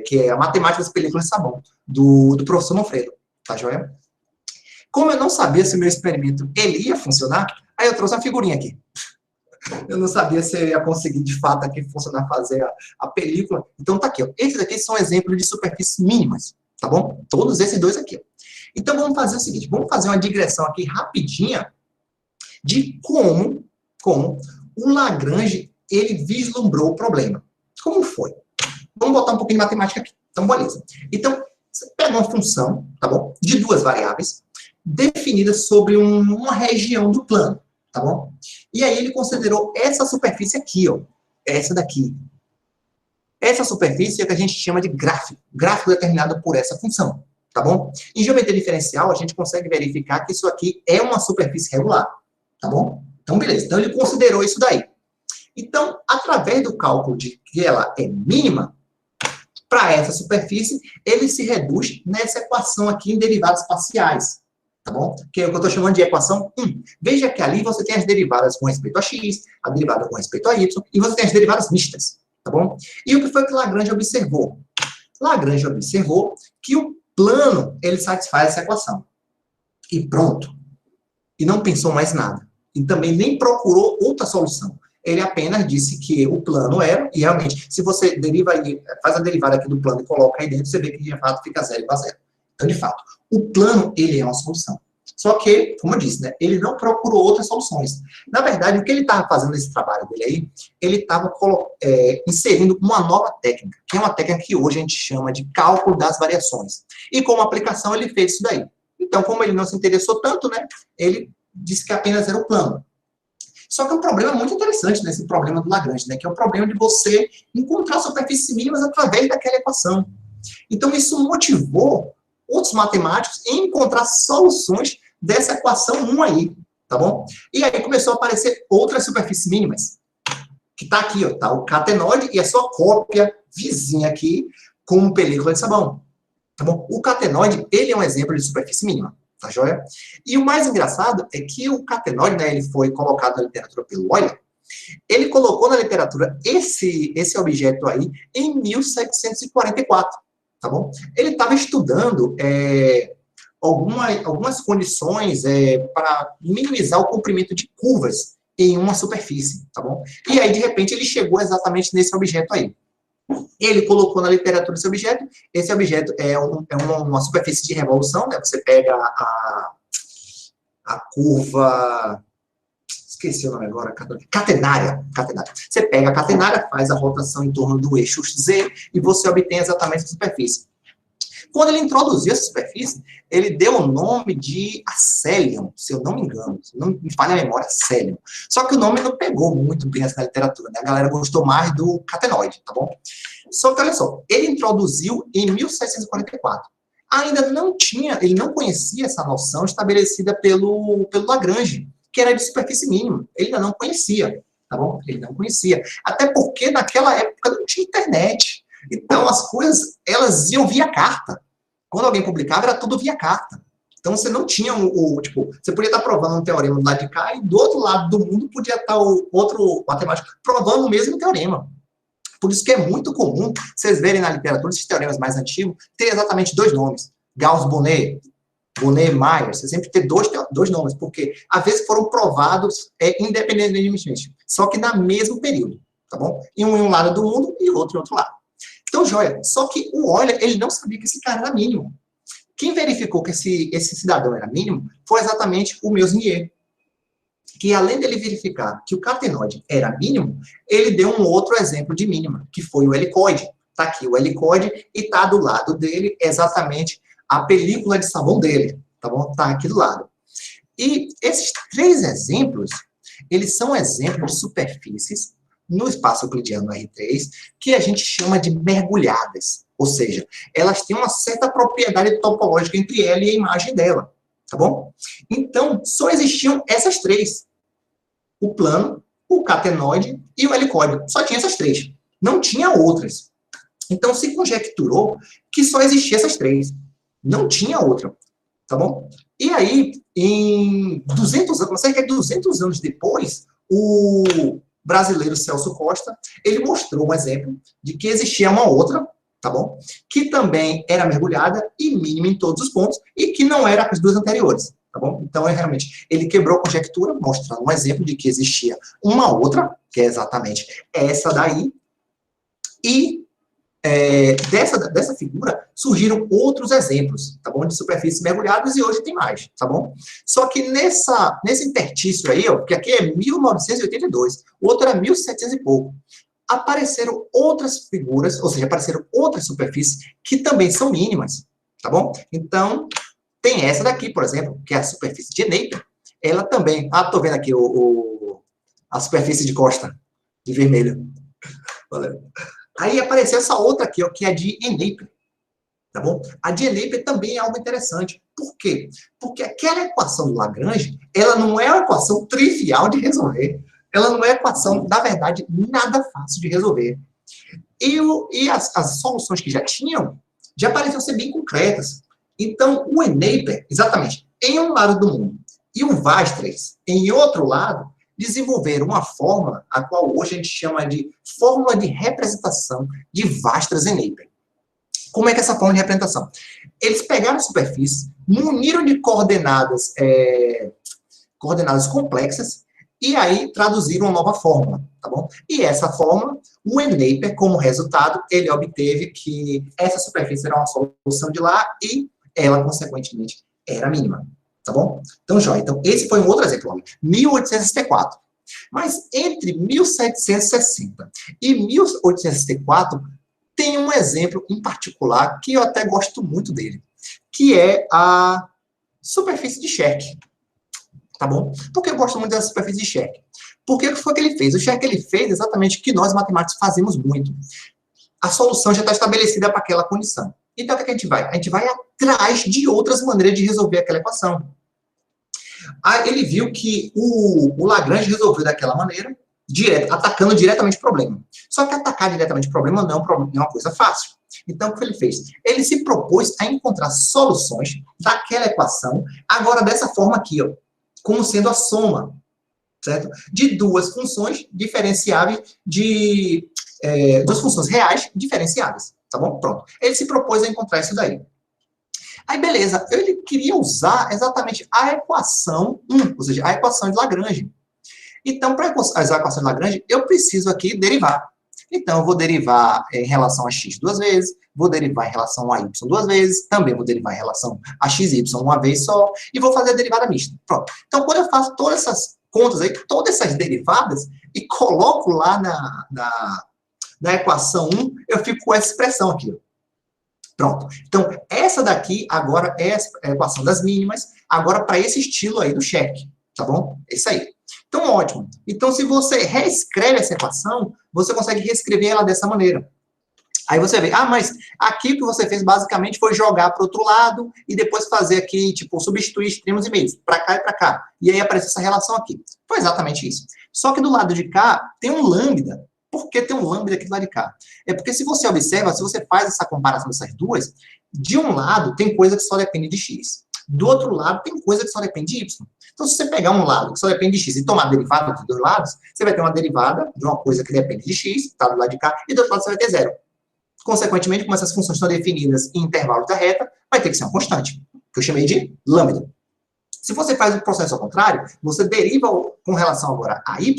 que é A Matemática das Películas de Sabão, do professor Manfredo, tá joia? Como eu não sabia se o meu experimento ele ia funcionar, aí eu trouxe uma figurinha aqui. Eu não sabia se eu ia conseguir, de fato, aqui funcionar, fazer a película. Então, tá aqui, ó. Esses aqui são exemplos de superfícies mínimas, tá bom? Todos esses dois aqui, ó. Então, vamos fazer o seguinte, vamos fazer uma digressão aqui rapidinha de como o Lagrange, ele vislumbrou o problema. Como foi? Vamos botar um pouquinho de matemática aqui. Então, beleza. Então, você pega uma função, tá bom? De duas variáveis, definidas sobre uma região do plano. Tá bom? E aí ele considerou essa superfície aqui, ó. Essa daqui. Essa superfície é o que a gente chama de gráfico. Gráfico determinado por essa função. Tá bom? Em geometria diferencial, a gente consegue verificar que isso aqui é uma superfície regular. Tá bom? Então, beleza. Então, ele considerou isso daí. Então, através do cálculo de que ela é mínima, para essa superfície, ele se reduz nessa equação aqui em derivadas parciais. Tá bom? Que é o que eu estou chamando de equação 1. Veja que ali você tem as derivadas com respeito a x, a derivada com respeito a y, e você tem as derivadas mistas. Tá bom? E o que foi que Lagrange observou? Lagrange observou que o plano, ele satisfaz essa equação. E pronto. E não pensou mais nada. E também nem procurou outra solução. Ele apenas disse que o plano era, e realmente, se você deriva aí, faz a derivada aqui do plano e coloca aí dentro, você vê que de fato fica 0 igual a 0. Então, de fato, o plano, ele é uma solução. Só que, como eu disse, né, ele não procurou outras soluções. Na verdade, o que ele estava fazendo nesse trabalho dele aí, ele estava inserindo uma nova técnica, que é uma técnica que hoje a gente chama de cálculo das variações. E como aplicação, ele fez isso daí. Então, como ele não se interessou tanto, né, ele disse que apenas era o plano. Só que é um problema muito interessante nesse problema do Lagrange, né, que é o problema de você encontrar superfícies mínimas através daquela equação. Então, isso motivou outros matemáticos em encontrar soluções dessa equação 1 aí, tá bom? E aí começou a aparecer outras superfícies mínimas, que tá aqui, ó, tá o catenoide e a sua cópia vizinha aqui com película de sabão, tá bom? O catenoide, ele é um exemplo de superfície mínima, tá joia? E o mais engraçado é que o catenoide, né, ele foi colocado na literatura pelo Euler, ele colocou na literatura esse objeto aí em 1744, tá bom? Ele estava estudando algumas condições para minimizar o comprimento de curvas em uma superfície, tá bom? E aí, de repente, ele chegou exatamente nesse objeto aí. Ele colocou na literatura esse objeto é uma superfície de revolução, né? Você pega a curva... Esqueci o nome agora, catenária. Você pega a catenária, faz a rotação em torno do eixo Z e você obtém exatamente essa superfície. Quando ele introduziu essa superfície, ele deu o nome de Acelion, se eu não me engano, se não me falha a memória, Acelion. Só que o nome não pegou muito bem essa literatura, né? A galera gostou mais do catenoide, tá bom? Só que, olha só, ele introduziu em 1744. Ainda não tinha, ele não conhecia essa noção estabelecida pelo Lagrange, que era de superfície mínima. Ele ainda não conhecia, tá bom? Ele não conhecia. Até porque naquela época não tinha internet. Então as coisas, elas iam via carta. Quando alguém publicava, era tudo via carta. Então você não tinha tipo, você podia estar provando um teorema do lado de cá e do outro lado do mundo podia estar o outro matemático provando o mesmo teorema. Por isso que é muito comum vocês verem na literatura esses teoremas mais antigos ter exatamente dois nomes. Gauss-Bonnet, Bonnet-Mayer, você sempre tem dois nomes, porque às vezes foram provados independentemente, só que no mesmo período, tá bom? Em um lado do mundo e outro em outro lado. Então, joia, só que o Euler, ele não sabia que esse cara era mínimo. Quem verificou que esse cidadão era mínimo foi exatamente o Meusnier, que além dele verificar que o catenoide era mínimo, ele deu um outro exemplo de mínima, que foi o helicoide. Tá aqui o helicoide e tá do lado dele exatamente a película de sabão dele, tá bom? Tá aqui do lado. E esses três exemplos, eles são exemplos de superfícies no espaço euclidiano R3, que a gente chama de mergulhadas. Ou seja, elas têm uma certa propriedade topológica entre ela e a imagem dela, tá bom? Então, só existiam essas três. O plano, o catenoide e o helicoide. Só tinha essas três. Não tinha outras. Então, se conjecturou que só existiam essas três. Não tinha outra, tá bom? E aí, em 200 anos, cerca de 200 anos depois, o brasileiro Celso Costa, ele mostrou um exemplo de que existia uma outra, tá bom? Que também era mergulhada e mínima em todos os pontos e que não era as duas anteriores, tá bom? Então, realmente, ele quebrou a conjectura, mostrando um exemplo de que existia uma outra, que é exatamente essa daí, e dessa figura surgiram outros exemplos, tá bom? De superfícies mergulhadas e hoje tem mais, tá bom? Só que nesse interstício aí, ó, porque aqui é 1982, o outro era 1700 e pouco, apareceram outras figuras, ou seja, apareceram outras superfícies que também são mínimas, tá bom? Então, tem essa daqui, por exemplo, que é a superfície de Napier, ela também, tô vendo aqui a superfície de Costa, de vermelho, valeu. Aí apareceu essa outra aqui, ó, que é a de Napier, tá bom? A de Napier também é algo interessante. Por quê? Porque aquela equação do Lagrange, ela não é uma equação trivial de resolver. ela não é equação, na verdade, nada fácil de resolver. E as soluções que já tinham, já pareciam ser bem concretas. Então, o Napier, exatamente, em um lado do mundo, e o Weierstrass, em outro lado, desenvolveram uma fórmula, a qual hoje a gente chama de fórmula de representação de Weierstrass e Napier. Como é que é essa forma de representação? Eles pegaram a superfície, muniram de coordenadas complexas, e aí traduziram uma nova fórmula, tá bom? E essa fórmula, o Napier, como resultado, ele obteve que essa superfície era uma solução de lá e ela, consequentemente, era mínima, tá bom? Então, joia. Então, esse foi um outro exemplo, 1864. Mas entre 1760 e 1864, tem um exemplo em particular que eu até gosto muito dele, que é a superfície de Scherk. Tá bom? Por que eu gosto muito da superfície de Scherk? Porque o que foi que ele fez? O Scherk ele fez exatamente o que nós matemáticos fazemos muito. A solução já está estabelecida para aquela condição. Então, o que a gente vai? A gente vai atrás de outras maneiras de resolver aquela equação. Aí ele viu que o Lagrange resolveu daquela maneira, atacando diretamente o problema. Só que atacar diretamente o problema não é uma coisa fácil. Então, o que ele fez? Ele se propôs a encontrar soluções daquela equação, agora dessa forma aqui, ó, como sendo a soma, certo? De duas funções diferenciáveis, duas funções reais diferenciáveis, tá bom? Pronto. Ele se propôs a encontrar isso daí. Aí, beleza, ele queria usar exatamente a equação 1, ou seja, a equação de Lagrange. Então, para usar a equação de Lagrange, eu preciso aqui derivar. Então, eu vou derivar em relação a x duas vezes, vou derivar em relação a y duas vezes, também vou derivar em relação a xy uma vez só, e vou fazer a derivada mista. Pronto. Então, quando eu faço todas essas contas aí, todas essas derivadas, e coloco lá na equação 1, eu fico com essa expressão aqui. Pronto. Então, essa daqui agora é a equação das mínimas, agora para esse estilo aí do Scherk, tá bom? É isso aí. Então, ótimo. Então, se você reescreve essa equação, você consegue reescrever ela dessa maneira. Aí você vê, mas aqui o que você fez basicamente foi jogar para o outro lado e depois fazer aqui, tipo, substituir extremos e meios, para cá e para cá. E aí aparece essa relação aqui. Foi exatamente isso. Só que do lado de cá tem um lambda. Por que tem um lambda aqui do lado de cá? É porque se você observa, se você faz essa comparação dessas duas, de um lado tem coisa que só depende de x. Do outro lado tem coisa que só depende de y. Então, se você pegar um lado que só depende de x e tomar a derivada dos dois lados, você vai ter uma derivada de uma coisa que depende de x, está do lado de cá, e do outro lado você vai ter zero. Consequentemente, como essas funções estão definidas em intervalos da reta, vai ter que ser uma constante, que eu chamei de lambda. Se você faz o processo ao contrário, você deriva com relação agora a y,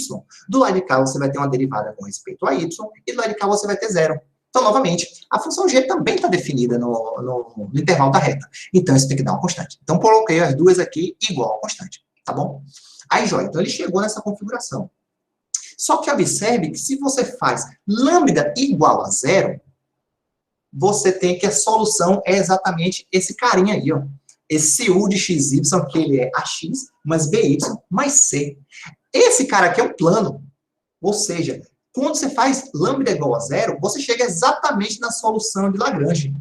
do lado de cá você vai ter uma derivada com respeito a y, e do lado de cá você vai ter zero. Então, novamente, a função g também está definida no intervalo da reta. Então, isso tem que dar uma constante. Então, coloquei as duas aqui igual a constante, tá bom? Aí, joia. Então, ele chegou nessa configuração. Só que observe que se você faz lambda igual a zero, você tem que a solução é exatamente esse carinha aí, ó. Esse u de xy, que ele é ax mais by mais c. Esse cara aqui é um plano. Ou seja, quando você faz lambda igual a zero, você chega exatamente na solução de Lagrange.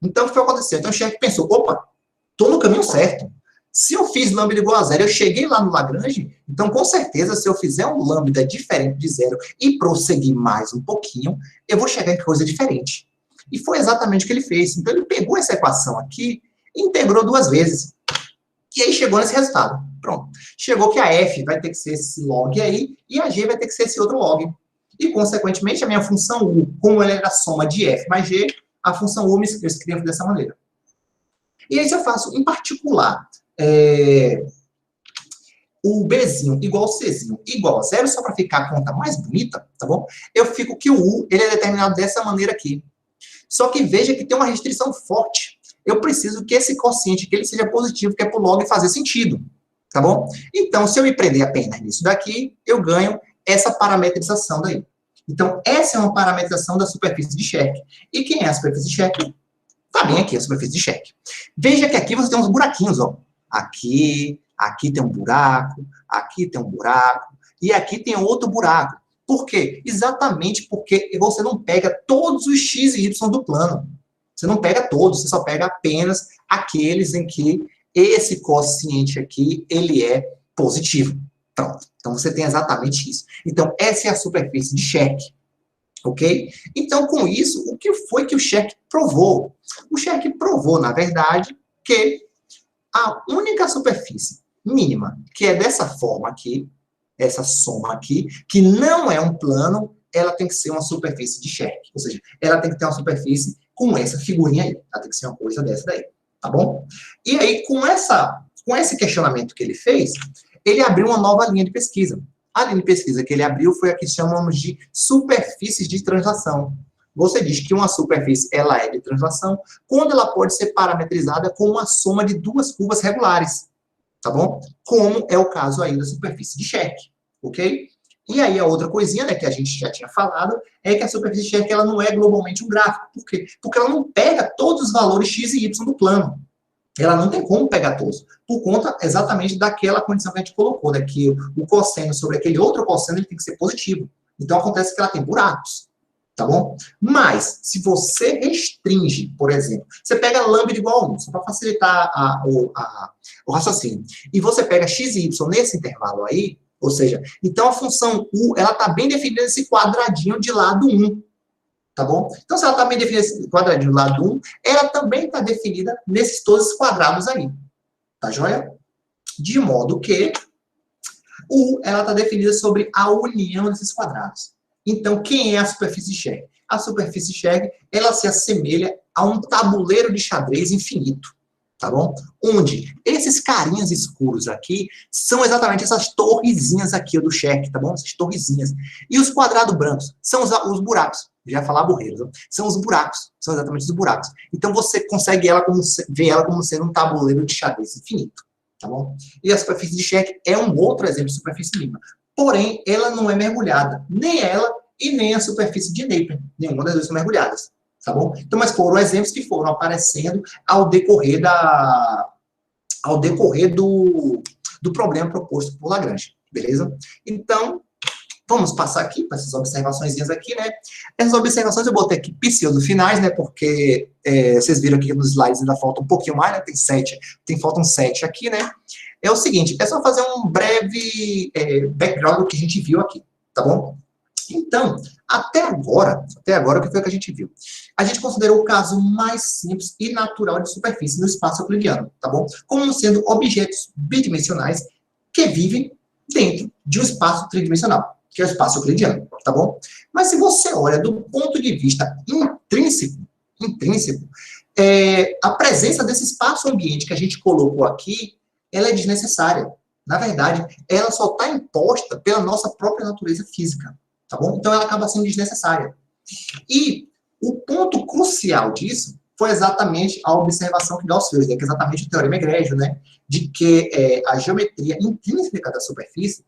Então, o que foi acontecer? Então, o chefe pensou, opa, estou no caminho certo. Se eu fiz lambda igual a zero, eu cheguei lá no Lagrange, então, com certeza, se eu fizer um lambda diferente de zero e prosseguir mais um pouquinho, eu vou chegar em coisa diferente. E foi exatamente o que ele fez. Então, ele pegou essa equação aqui e integrou duas vezes. E aí chegou nesse resultado. Pronto. Chegou que a f vai ter que ser esse log aí, e a g vai ter que ser esse outro log. E, consequentemente, a minha função u, como ela era a soma de f mais g, a função u eu escrevo dessa maneira. E aí, se eu faço, em particular, o bzinho igual ao czinho igual a zero, só para ficar a conta mais bonita, tá bom? Eu fico que o u ele é determinado dessa maneira aqui. Só que veja que tem uma restrição forte. Eu preciso que esse quociente que ele seja positivo, que é para o log fazer sentido, tá bom? Então, se eu me prender apenas nisso daqui, eu ganho essa parametrização daí. Então, essa é uma parametrização da superfície de Scherk. E quem é a superfície de Scherk? Tá bem aqui, a superfície de Scherk. Veja que aqui você tem uns buraquinhos, ó. Aqui tem um buraco, aqui tem um buraco, e aqui tem outro buraco. Por quê? Exatamente porque você não pega todos os x e y do plano. Você não pega todos, você só pega apenas aqueles em que esse quociente aqui, ele é positivo. Pronto. Então, você tem exatamente isso. Então, essa é a superfície de Scherk. Ok? Então, com isso, o que foi que o Scherk provou? O Scherk provou, na verdade, que a única superfície mínima, que é dessa forma aqui, essa soma aqui, que não é um plano, ela tem que ser uma superfície de Scherk. Ou seja, ela tem que ter uma superfície com essa figurinha aí. Ela tem que ser uma coisa dessa daí. Tá bom? E aí, com esse questionamento que ele fez, ele abriu uma nova linha de pesquisa. A linha de pesquisa que ele abriu foi a que chamamos de superfícies de translação. Você diz que uma superfície ela é de translação quando ela pode ser parametrizada com uma soma de duas curvas regulares, tá bom? Como é o caso aí da superfície de Scherk, ok? E aí a outra coisinha, né, que a gente já tinha falado, é que a superfície de Scherk ela não é globalmente um gráfico. Por quê? Porque ela não pega todos os valores x e y do plano. Ela não tem como pegar todos, por conta exatamente daquela condição que a gente colocou, né? Que o cosseno sobre aquele outro cosseno ele tem que ser positivo. Então, acontece que ela tem buracos, tá bom? Mas, se você restringe, por exemplo, você pega lambda igual a 1, só para facilitar o raciocínio, e você pega x e y nesse intervalo aí, ou seja, então a função u, ela está bem definida nesse quadradinho de lado 1. Tá bom? Então, se ela está bem definida nesse quadradinho do lado 1, ela também está definida nesses todos os quadrados aí. Tá joia? De modo que ela está definida sobre a união desses quadrados. Então, quem é a superfície de Scherk? A superfície de Scherk, ela se assemelha a um tabuleiro de xadrez infinito. Tá bom? Onde esses carinhas escuros aqui são exatamente essas torrezinhas aqui do Scherk, tá bom? Essas torrezinhas. E os quadrados brancos são os buracos. Já ia falar burreiros, não? São os buracos. São exatamente os buracos. Então você consegue ver ela como sendo um tabuleiro de xadrez infinito. Tá bom? E a superfície de Scherk é um outro exemplo de superfície mínima. Porém, ela não é mergulhada. Nem ela e nem a superfície de Napier. Nenhuma das duas são mergulhadas. Tá bom? Então, mas foram exemplos que foram aparecendo ao decorrer do problema proposto por Lagrange, beleza? Então, vamos passar aqui para essas observações aqui, né? Essas observações eu botei aqui pseudo finais, né? Porque vocês viram aqui nos slides ainda falta um pouquinho mais, né? Faltam 7 aqui, né? É o seguinte, é só fazer um breve background do que a gente viu aqui, tá bom? Então, até agora, o que foi que a gente viu? A gente considerou o caso mais simples e natural de superfície no espaço euclidiano, tá bom? Como sendo objetos bidimensionais que vivem dentro de um espaço tridimensional, que é o espaço euclidiano, tá bom? Mas se você olha do ponto de vista intrínseco, a presença desse espaço ambiente que a gente colocou aqui, ela é desnecessária. Na verdade, ela só está imposta pela nossa própria natureza física. Tá bom? Então, ela acaba sendo desnecessária. E o ponto crucial disso foi exatamente a observação que Gauss fez, né? Que é exatamente o teorema egrégio, né? De que a geometria intrínseca da superfície,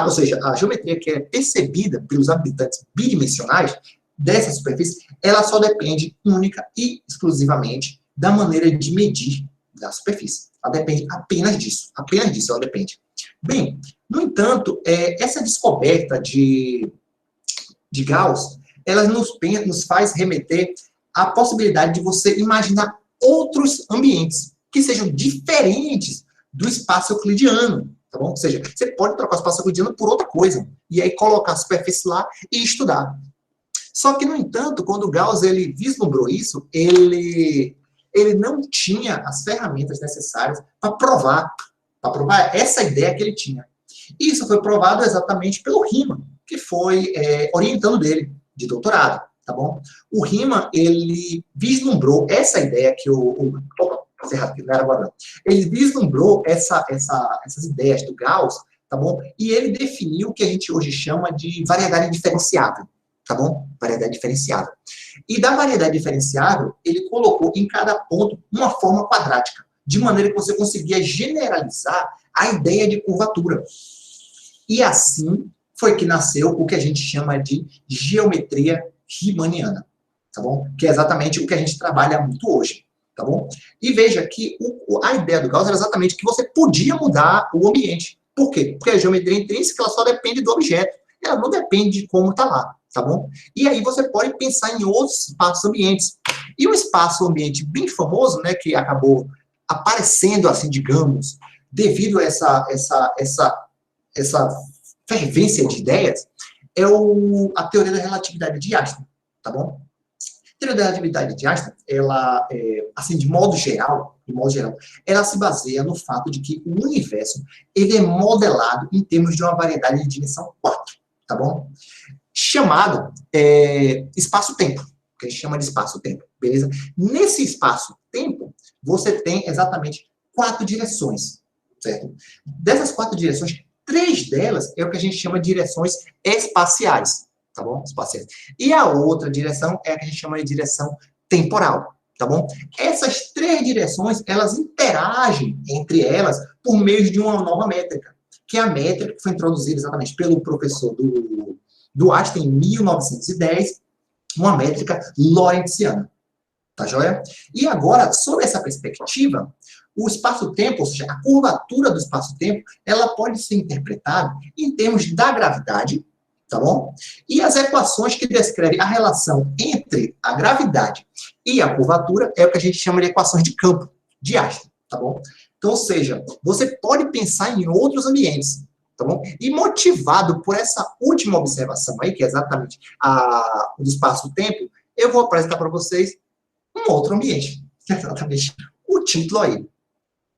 ou seja, a geometria que é percebida pelos habitantes bidimensionais dessa superfície, ela só depende única e exclusivamente da maneira de medir da superfície. Ela depende apenas disso ela depende. Bem, no entanto, essa descoberta de Gauss, ela nos faz remeter à possibilidade de você imaginar outros ambientes que sejam diferentes do espaço euclidiano, tá bom? Ou seja, você pode trocar o espaço euclidiano por outra coisa, e aí colocar a superfície lá e estudar. Só que, no entanto, quando Gauss ele vislumbrou isso, ele não tinha as ferramentas necessárias para provar essa ideia que ele tinha. E isso foi provado exatamente pelo Riemann, que foi orientando dele, de doutorado, tá bom? O Riemann, ele vislumbrou essa ideia que ele vislumbrou essas ideias do Gauss, tá bom? E ele definiu o que a gente hoje chama de variedade diferenciável, tá bom? Variedade diferenciável. E da variedade diferenciável, ele colocou em cada ponto uma forma quadrática, de maneira que você conseguia generalizar a ideia de curvatura. E assim foi que nasceu o que a gente chama de geometria riemanniana, tá bom? Que é exatamente o que a gente trabalha muito hoje, tá bom? E veja que a ideia do Gauss era exatamente que você podia mudar o ambiente. Por quê? Porque a geometria intrínseca ela só depende do objeto, ela não depende de como está lá, tá bom? E aí você pode pensar em outros espaços ambientes. E um espaço ambiente bem famoso, né, que acabou aparecendo, assim, digamos, devido a essa essa fervência de ideias, é a teoria da relatividade de Einstein, tá bom? A teoria da relatividade de Einstein, ela, assim, de modo geral, ela se baseia no fato de que o universo, ele é modelado em termos de uma variedade de dimensão 4, tá bom? Chamado espaço-tempo, que a gente chama de espaço-tempo, beleza? Nesse espaço-tempo, você tem exatamente 4 direções, certo? Dessas 4 direções, 3 delas é o que a gente chama de direções espaciais, tá bom? Espaciais. E a outra direção é a que a gente chama de direção temporal, tá bom? Essas 3 direções, elas interagem entre elas por meio de uma nova métrica, que é a métrica que foi introduzida exatamente pelo professor do Einstein em 1910, uma métrica lorentziana, tá joia? E agora, sob essa perspectiva, o espaço-tempo, ou seja, a curvatura do espaço-tempo, ela pode ser interpretada em termos da gravidade, tá bom? E as equações que descrevem a relação entre a gravidade e a curvatura é o que a gente chama de equações de campo, de Einstein, tá bom? Então, ou seja, você pode pensar em outros ambientes, tá bom? E motivado por essa última observação aí, que é exatamente o espaço-tempo, eu vou apresentar para vocês um outro ambiente, que é exatamente o título aí.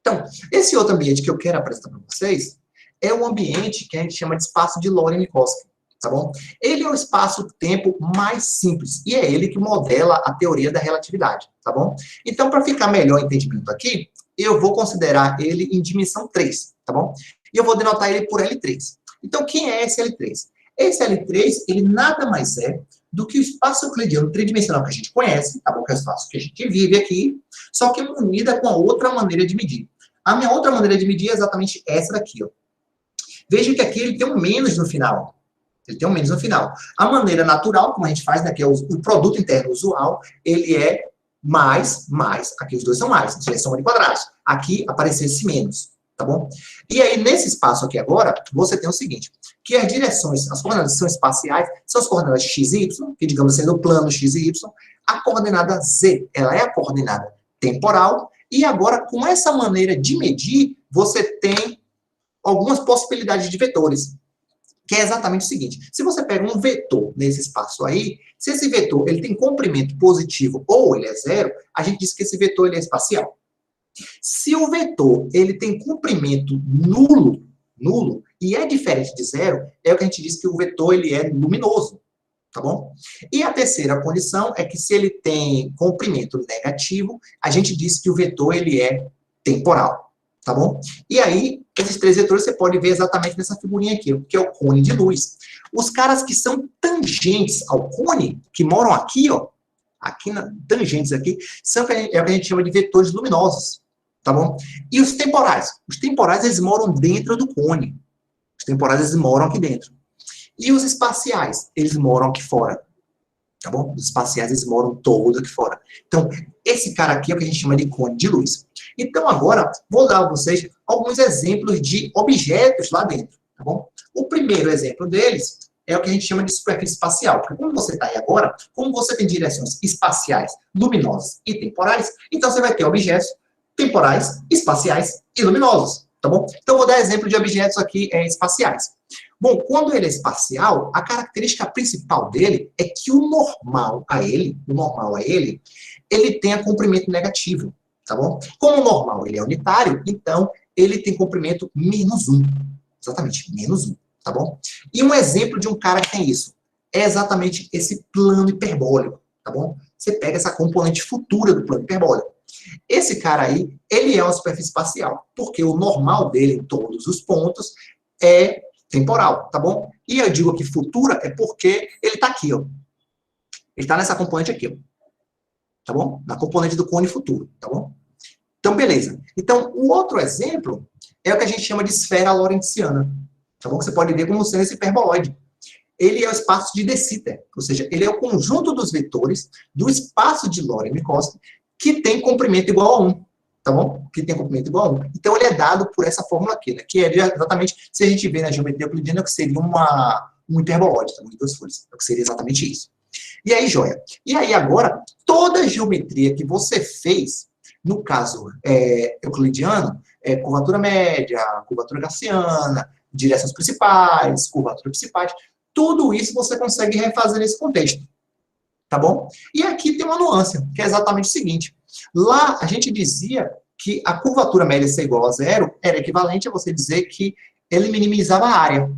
Então, esse outro ambiente que eu quero apresentar para vocês é um ambiente que a gente chama de espaço de Lorenz-Minkowski, tá bom? Ele é o espaço-tempo mais simples, e é ele que modela a teoria da relatividade, tá bom? Então, para ficar melhor o entendimento aqui, eu vou considerar ele em dimensão 3, tá bom? E eu vou denotar ele por L3. Então, quem é esse L3? Esse L3, ele nada mais é do que o espaço euclidiano tridimensional que a gente conhece, tá bom? Que é o espaço que a gente vive aqui, só que munida com a outra maneira de medir. A minha outra maneira de medir é exatamente essa daqui, ó. Veja que aqui ele tem um menos no final. Ele tem um menos no final. A maneira natural, como a gente faz, né, que é o produto interno usual, ele é mais. Aqui os dois são mais, isso é soma de quadrados. Aqui apareceu esse menos, tá bom? E aí, nesse espaço aqui agora, você tem o seguinte, que as direções, as coordenadas são espaciais, são as coordenadas x e y, que digamos sendo o plano x e y. A coordenada z, ela é a coordenada temporal, e agora, com essa maneira de medir, você tem algumas possibilidades de vetores, que é exatamente o seguinte, se você pega um vetor nesse espaço aí, se esse vetor ele tem comprimento positivo ou ele é zero, a gente diz que esse vetor ele é espacial. Se o vetor ele tem comprimento nulo, e é diferente de zero, é o que a gente diz que o vetor ele é luminoso, tá bom? E a terceira condição é que se ele tem comprimento negativo, a gente diz que o vetor ele é temporal, tá bom? E aí, esses 3 vetores você pode ver exatamente nessa figurinha aqui, que é o cone de luz. Os caras que são tangentes ao cone, que moram aqui, ó, tangentes aqui, é o que a gente chama de vetores luminosos, tá bom? E os temporais? Os temporais, eles moram dentro do cone. Os temporais, eles moram aqui dentro. E os espaciais, eles moram aqui fora, tá bom? Os espaciais, eles moram todos aqui fora. Então, esse cara aqui é o que a gente chama de cone de luz. Então, agora, vou dar a vocês alguns exemplos de objetos lá dentro, tá bom? O primeiro exemplo deles é o que a gente chama de superfície espacial, porque como você está aí agora, como você tem direções espaciais, luminosas e temporais, então você vai ter objetos temporais, espaciais e luminosos, tá bom? Então, vou dar exemplo de objetos aqui espaciais. Bom, quando ele é espacial, a característica principal dele é que o normal a ele, ele tenha comprimento negativo, tá bom? Como o normal ele é unitário, então ele tem comprimento -1. Exatamente, -1, tá bom? E um exemplo de um cara que tem isso é exatamente esse plano hiperbólico, tá bom? Você pega essa componente futura do plano hiperbólico. Esse cara aí, ele é uma superfície espacial, porque o normal dele em todos os pontos é temporal, tá bom? E eu digo aqui futura é porque ele tá aqui, ó. Ele tá nessa componente aqui, ó. Tá bom? Na componente do cone futuro, tá bom? Então, beleza. Então, o outro exemplo é o que a gente chama de esfera lorentziana, tá bom? Você pode ver como sendo esse hiperboloide. Ele é o espaço de De Sitter, ou seja, ele é o conjunto dos vetores do espaço de Lorenz-Minkowski que tem comprimento igual a 1, tá bom? Que tem comprimento igual a 1. Então, ele é dado por essa fórmula aqui, né? Que é exatamente, se a gente vê na geometria euclidiana, é o que seria um hiperboloide, tá bom? De 2 folhas. É o que seria exatamente isso. E aí, joia. E aí, agora, toda a geometria que você fez No caso euclidiano, curvatura média, curvatura gaussiana, direções principais, curvaturas principais, tudo isso você consegue refazer nesse contexto, tá bom? E aqui tem uma nuance, que é exatamente o seguinte. Lá, a gente dizia que a curvatura média ser igual a zero era equivalente a você dizer que ele minimizava a área,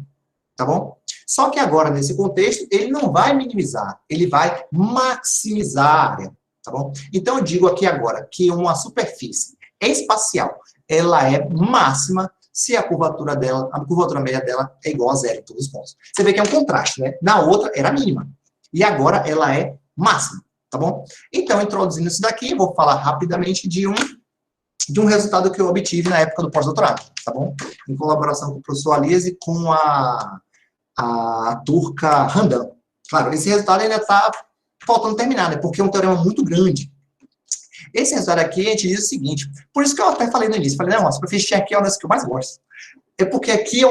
tá bom? Só que agora, nesse contexto, ele não vai minimizar, ele vai maximizar a área, tá bom? Então, eu digo aqui agora que uma superfície espacial, ela é máxima se a curvatura dela, a curvatura média dela é igual a zero em todos os pontos. Você vê que é um contraste, né? Na outra, era mínima. E agora, ela é máxima, tá bom? Então, introduzindo isso daqui, eu vou falar rapidamente de um resultado que eu obtive na época do pós-doutorado, tá bom? Em colaboração com o professor Alias e com a turca Handan. Claro, esse resultado ainda está faltando terminar, né? Porque é um teorema muito grande. Esse resultado aqui, a gente diz o seguinte, por isso que eu até falei no início, falei, não, a superfície aqui é uma das que eu mais gosto. É porque aqui é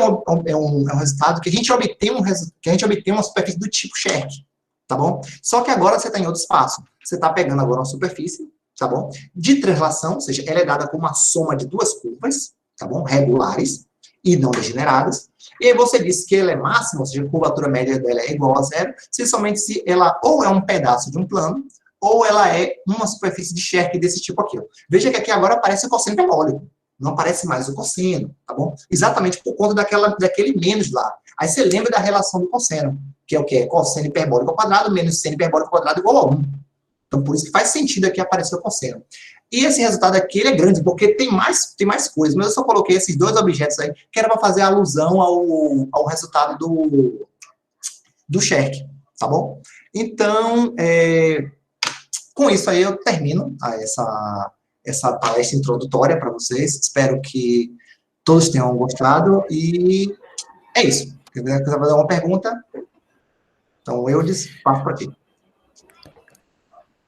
um resultado que a gente obtém uma superfície do tipo Scherk, tá bom? Só que agora você está em outro espaço. Você está pegando agora uma superfície, tá bom? De translação, ou seja, ela é dada com uma soma de duas curvas, tá bom? Regulares e não degeneradas. E aí você disse que ela é máxima, ou seja, a curvatura média dela é igual a zero, somente se ela ou é um pedaço de um plano, ou ela é uma superfície de Scherk desse tipo aqui. Ó. Veja que aqui agora aparece o cosseno hiperbólico. Não aparece mais o cosseno, tá bom? Exatamente por conta daquele menos lá. Aí você lembra da relação do cosseno, que é o quê? Cosseno hiperbólico ao quadrado menos seno hiperbólico ao quadrado igual a 1. Então, por isso que faz sentido aqui aparecer o cosseno. E esse resultado aqui, ele é grande, porque tem mais coisas, mas eu só coloquei esses dois objetos aí, que era para fazer alusão ao resultado do Scherk, tá bom? Então, com isso aí eu termino essa palestra introdutória para vocês. Espero que todos tenham gostado e é isso. Se quiser fazer uma pergunta, então eu passo para aqui.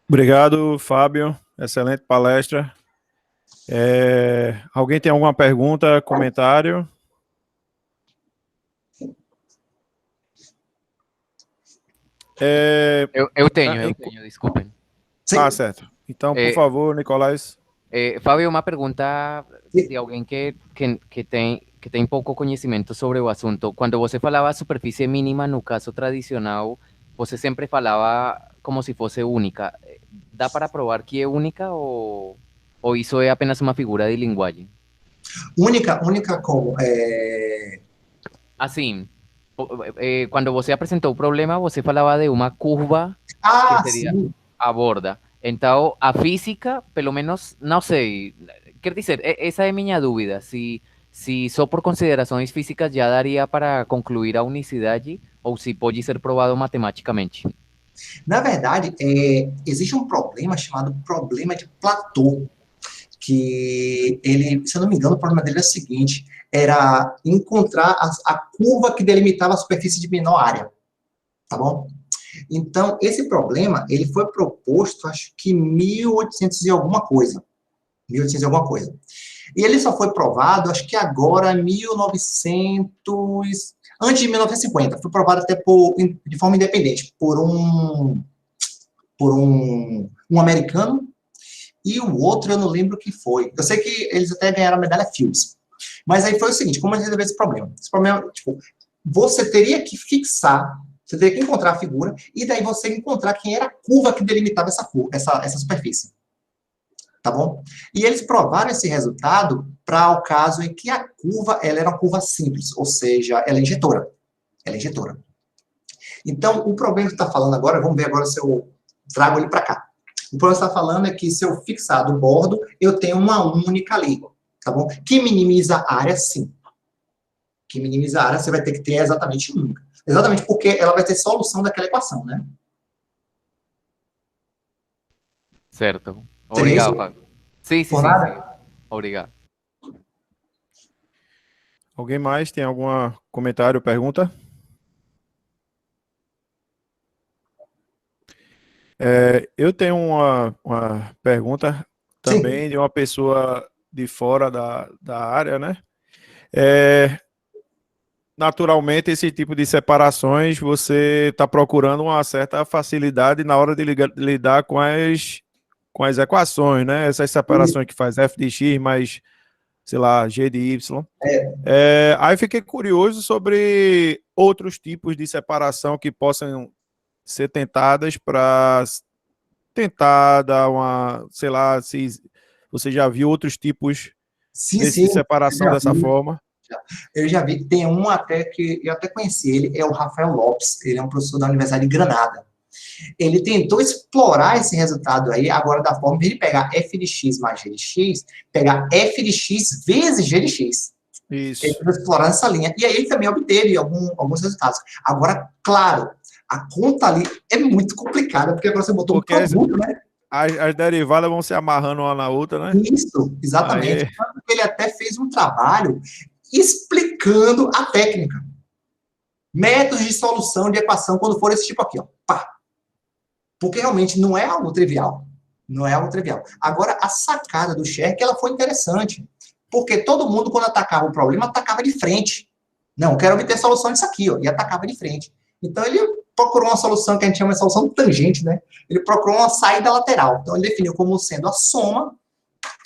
Obrigado, Fábio. Excelente palestra. Alguém tem alguma pergunta, comentário? Eu tenho, desculpem. Certo. Então, por favor, Nicolás. Fábio, uma pergunta de alguém que tem pouco conhecimento sobre o assunto. Quando você falava superfície mínima, no caso tradicional, você sempre falava como se fosse única. Dá para provar que é única ou isso é apenas uma figura de linguagem? Única como? Assim, quando você apresentou o problema, você falava de uma curva que seria sim. a borda. Então, a física, pelo menos, não sei, quer dizer, essa é minha dúvida, se só por considerações físicas já daria para concluir a unicidade ou se pode ser provado matematicamente. Na verdade, existe um problema chamado problema de Platô, que ele, se eu não me engano, o problema dele é o seguinte, era encontrar a curva que delimitava a superfície de menor área, tá bom? Então, esse problema, ele foi proposto, acho que em 1800 e alguma coisa. 1800 e alguma coisa. E ele só foi provado, acho que agora, antes de 1950. Foi provado até de forma independente, por um americano, e o outro eu não lembro o que foi. Eu sei que eles até ganharam a medalha Fields. Mas aí foi o seguinte, como a gente resolveu esse problema? Esse problema, tipo, você teria que fixar, você teria que encontrar a figura, e daí você encontrar quem era a curva que delimitava essa superfície. Tá bom? E eles provaram esse resultado para o caso em que a curva, ela era uma curva simples, ou seja, ela é injetora. Ela é injetora. Então, o problema que está falando agora, vamos ver agora se eu trago ele para cá. O problema que está falando é que se eu fixar do bordo, eu tenho uma única ali, tá bom? Que minimiza a área, sim. Que minimiza a área, você vai ter que ter exatamente única. Exatamente porque ela vai ter solução daquela equação, né? Certo. Obrigado, Fábio. Sim. Obrigado. Alguém mais tem algum comentário, pergunta? Eu tenho uma pergunta também de uma pessoa de fora da área, né? Naturalmente, esse tipo de separações, você está procurando uma certa facilidade na hora de lidar com com as equações, né? Essas separações que faz f de x mais, sei lá, g de y. Aí fiquei curioso sobre outros tipos de separação que possam ser tentadas para tentar dar uma, sei lá, se você já viu outros tipos de separação dessa forma. Eu já vi, tem um até que eu até conheci ele, é o Rafael Lopes, ele é um professor da Universidade de Granada. Ele tentou explorar esse resultado aí, agora da forma de pegar f de x mais g de x, pegar f de x vezes g de x. Isso. Ele tentou explorar essa linha, e aí ele também obteve alguns resultados. Agora, claro, a conta ali é muito complicada, porque agora você botou um produto, né? As derivadas vão se amarrando uma na outra, né? Isso, exatamente. Aí... Ele até fez um trabalho explicando a técnica. Métodos de solução de equação quando for esse tipo aqui, ó. Pá. Porque realmente não é algo trivial. Não é algo trivial. Agora, a sacada do Scherk, ela foi interessante. Porque todo mundo, quando atacava o problema, atacava de frente. Não, quero obter solução disso aqui, ó. E atacava de frente. Então, ele procurou uma solução que a gente chama de solução tangente, né? Ele procurou uma saída lateral. Então, ele definiu como sendo a soma,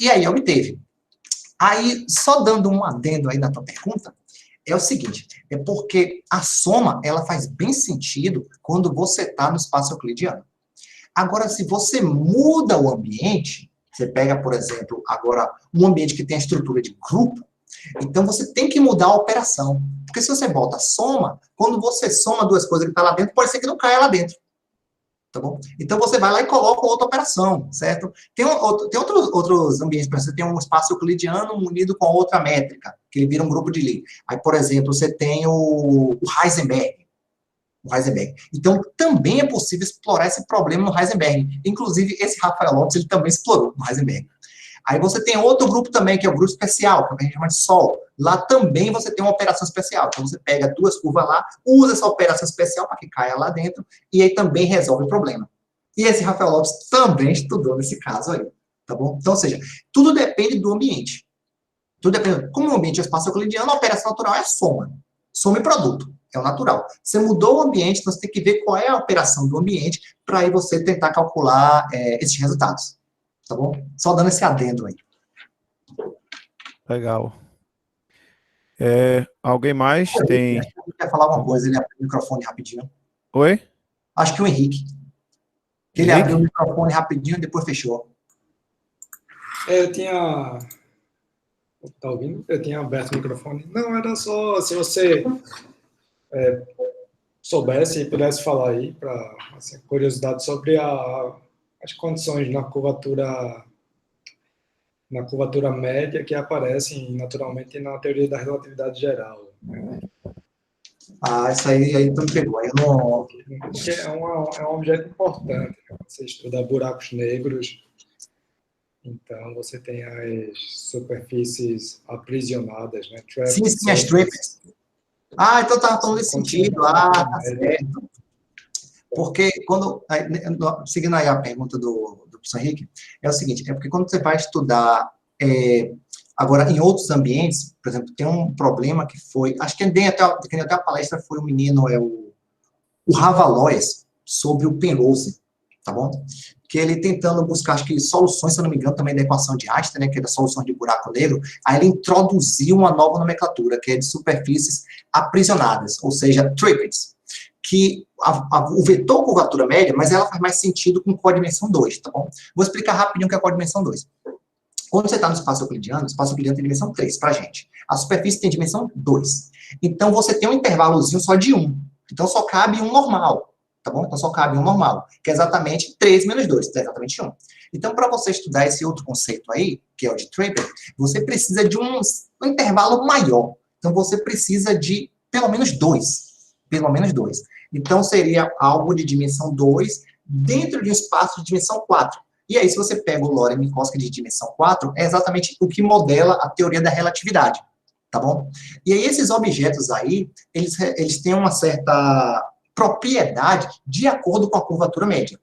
e aí obteve. Aí, só dando um adendo aí na tua pergunta, é o seguinte, é porque a soma, ela faz bem sentido quando você está no espaço euclidiano. Agora, se você muda o ambiente, você pega, por exemplo, agora um ambiente que tem a estrutura de grupo, então você tem que mudar a operação. Porque se você bota soma, quando você soma duas coisas que estão lá dentro, pode ser que não caia lá dentro. Tá bom? Então você vai lá e coloca outra operação, certo? Tem outros ambientes, por exemplo, você tem um espaço euclidiano unido com outra métrica, que ele vira um grupo de Lie. Aí, por exemplo, você tem o Heisenberg. Então, também é possível explorar esse problema no Heisenberg. Inclusive, esse Rafael Lopes, ele também explorou no Heisenberg. Aí você tem outro grupo também, que é o grupo especial, que a gente chama de Sol. Lá também você tem uma operação especial. Então, você pega duas curvas lá, usa essa operação especial para que caia lá dentro, e aí também resolve o problema. E esse Rafael Lopes também estudou nesse caso aí, tá bom? Então, ou seja, tudo depende do ambiente. Tudo depende. Como o ambiente é espaço euclidiano, a operação natural é a soma. Soma e produto. É o natural. Você mudou o ambiente, então você tem que ver qual é a operação do ambiente para aí você tentar calcular esses resultados. Tá bom? Só dando esse adendo aí. Legal. Alguém mais tem... Acho que ele quer falar alguma coisa, ele abriu o microfone rapidinho. Oi? Acho que o Henrique. Ele abriu o microfone rapidinho e depois fechou. Eu tinha... Tá ouvindo? Eu tinha aberto o microfone. Não, era só se você soubesse e pudesse falar aí, para assim, curiosidade sobre as condições na curvatura média que aparecem naturalmente na teoria da relatividade geral. Isso aí tu me pegou. Aí não... Porque é um objeto importante. Né? Você estuda buracos negros, então você tem as superfícies aprisionadas, né? Sim, as trappings. Então tá falando nesse sentido. Tá certo. Porque quando... Seguindo aí a pergunta do professor Henrique, é o seguinte, é porque quando você vai estudar... agora, em outros ambientes, por exemplo, tem um problema que foi... Acho que quem até a palestra foi o menino, o Ravalois, sobre o Penrose, tá bom? Que ele tentando buscar, acho que soluções, se eu não me engano, também da equação de Einstein, né, que é da solução de buraco negro, aí ele introduziu uma nova nomenclatura, que é de superfícies aprisionadas, ou seja, triplets, que o vetor curvatura média, mas ela faz mais sentido com codimensão 2, tá bom? Vou explicar rapidinho o que é codimensão 2. Quando você está no espaço euclidiano, o espaço euclidiano tem dimensão 3 pra gente. A superfície tem dimensão 2. Então, você tem um intervalozinho só de 1. Então, só cabe um normal. Tá bom? Então, só cabe um normal, que é exatamente 3 menos 2, que é exatamente 1. Então, para você estudar esse outro conceito aí, que é o de Trapper, você precisa de um intervalo maior. Então, você precisa de pelo menos 2. Pelo menos 2. Então, seria algo de dimensão 2 dentro de um espaço de dimensão 4. E aí, se você pega o Lorentz-Minkowski de dimensão 4, é exatamente o que modela a teoria da relatividade. Tá bom? E aí, esses objetos aí, eles têm uma certa... propriedade de acordo com a curvatura média.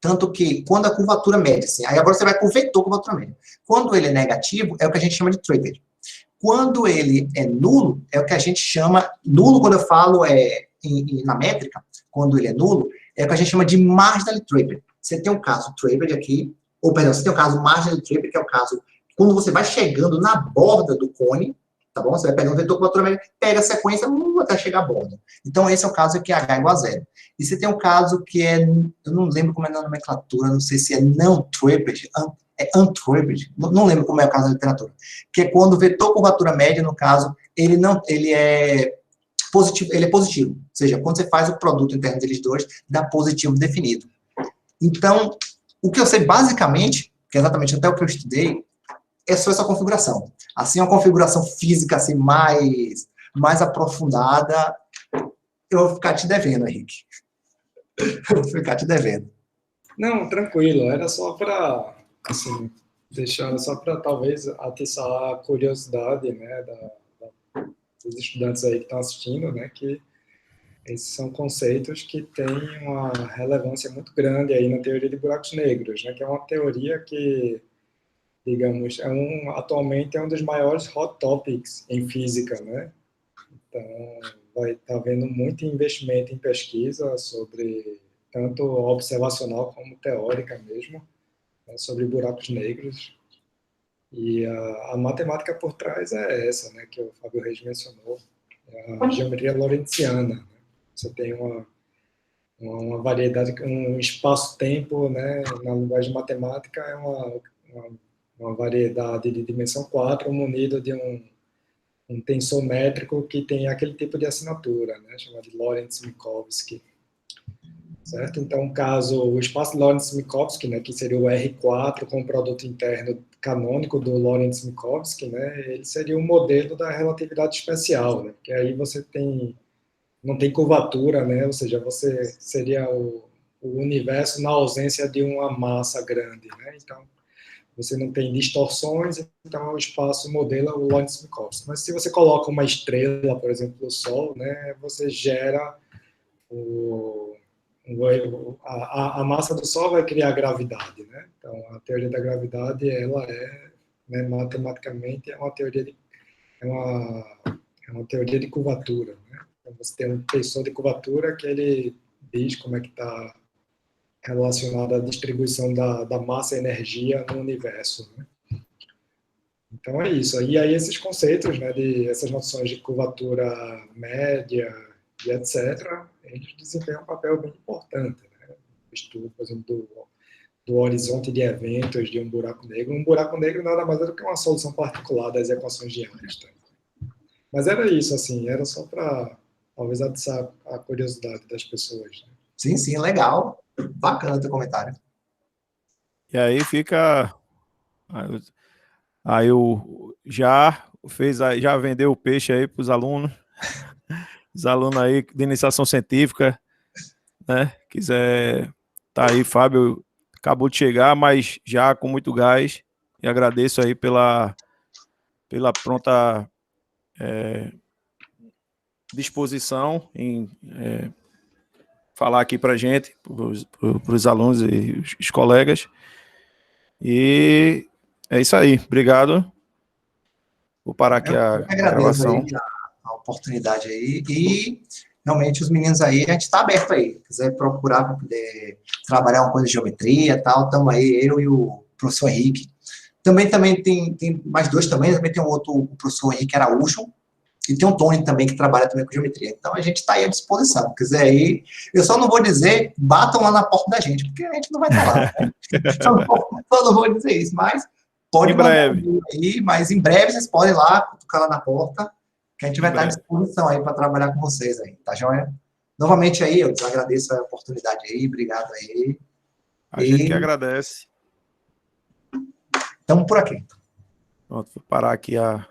Tanto que, quando a curvatura média, assim, aí agora você vai com o vetor curvatura média. Quando ele é negativo, é o que a gente chama de Trapped. Quando ele é nulo, é o que a gente chama, nulo quando eu falo na métrica, quando ele é nulo, é o que a gente chama de marginally Trapped. você tem um caso trapered aqui, ou perdão, você tem um caso margem do trapered, que é o caso quando você vai chegando na borda do cone, tá bom? Você vai pegando o vetor curvatura média, pega a sequência até chegar à borda. Então, esse é o caso que é H igual a 0. E você tem um caso que é, eu não lembro como é na nomenclatura, não sei se é não trapered, é untrapered, não lembro como é o caso da literatura, que é quando o vetor curvatura média, no caso, ele é positivo, ou seja, quando você faz o produto interno deles dois, dá positivo definido. Então, o que eu sei basicamente, que é exatamente até o que eu estudei, é só essa configuração. Assim, uma configuração física assim, mais aprofundada, eu vou ficar te devendo, Henrique. Eu vou ficar te devendo. Não, tranquilo. Era só para, assim, deixar, só para talvez atiçar a curiosidade, né, dos estudantes aí que estão assistindo, né, que esses são conceitos que têm uma relevância muito grande aí na teoria de buracos negros, né, que é uma teoria que, digamos, atualmente é um dos maiores hot topics em física, né? Então, vai estar havendo muito investimento em pesquisa sobre, tanto observacional como teórica mesmo, né, sobre buracos negros. E a matemática por trás é essa, né, que o Fábio Reis mencionou, a geometria lorentziana. Né? Você tem uma variedade, um espaço-tempo, né, na linguagem matemática é uma variedade de dimensão 4 munido de um tensor métrico que tem aquele tipo de assinatura, né, chamado de Lorentz-Minkowski. Certo? Então, caso o espaço Lorentz-Minkowski, né, que seria o R4 com o produto interno canônico do Lorentz-Minkowski, né, ele seria um modelo da relatividade especial, né, porque aí você não tem curvatura, né, ou seja, você seria o universo na ausência de uma massa grande, né, então você não tem distorções, então o espaço modela o Lorentz-Minkowski. Mas se você coloca uma estrela, por exemplo, o Sol, né, você gera a massa do Sol vai criar gravidade, né? Então a teoria da gravidade, ela é, né, matematicamente é uma teoria de curvatura, né? Então você tem um tensor de curvatura que ele diz como é que está relacionada à distribuição da massa e energia no universo, né? Então é isso. E aí esses conceitos, né, essas noções de curvatura média e etc., eles desempenham um papel bem importante, né? No estudo, por exemplo, do horizonte de eventos de um buraco negro. Um buraco negro nada mais é do que uma solução particular das equações de Einstein. Mas era isso, assim, era só para talvez atiçar a curiosidade das pessoas, né? Sim, sim, legal. Bacana o teu comentário. E aí fica... Aí já vendeu o peixe aí para os alunos. Os alunos aí de iniciação científica, né? Quiser, tá aí, Fábio acabou de chegar, mas já com muito gás. E agradeço aí pela pronta disposição em falar aqui para a gente, para os alunos e os colegas. E é isso aí. Obrigado. Vou parar aqui a gravação. Aí a oportunidade aí. E realmente os meninos aí, a gente está aberto aí. Se quiser procurar para poder trabalhar uma coisa de geometria e tal, estamos aí, eu e o professor Henrique. Também tem mais dois também tem um outro, o professor Henrique Araújo, e tem um Tony também que trabalha também com geometria. Então a gente está aí à disposição. Se quiser aí, eu só não vou dizer, batam lá na porta da gente, porque a gente não vai estar lá. Né? só não vou dizer isso, mas pode mandar aí, mas em breve vocês podem ir lá, tocar lá na porta, que a gente vai estar à disposição aí para trabalhar com vocês aí, tá joia? Novamente aí, eu agradeço a oportunidade aí, obrigado aí. A gente que agradece. Estamos por aqui. Pronto, vou parar aqui a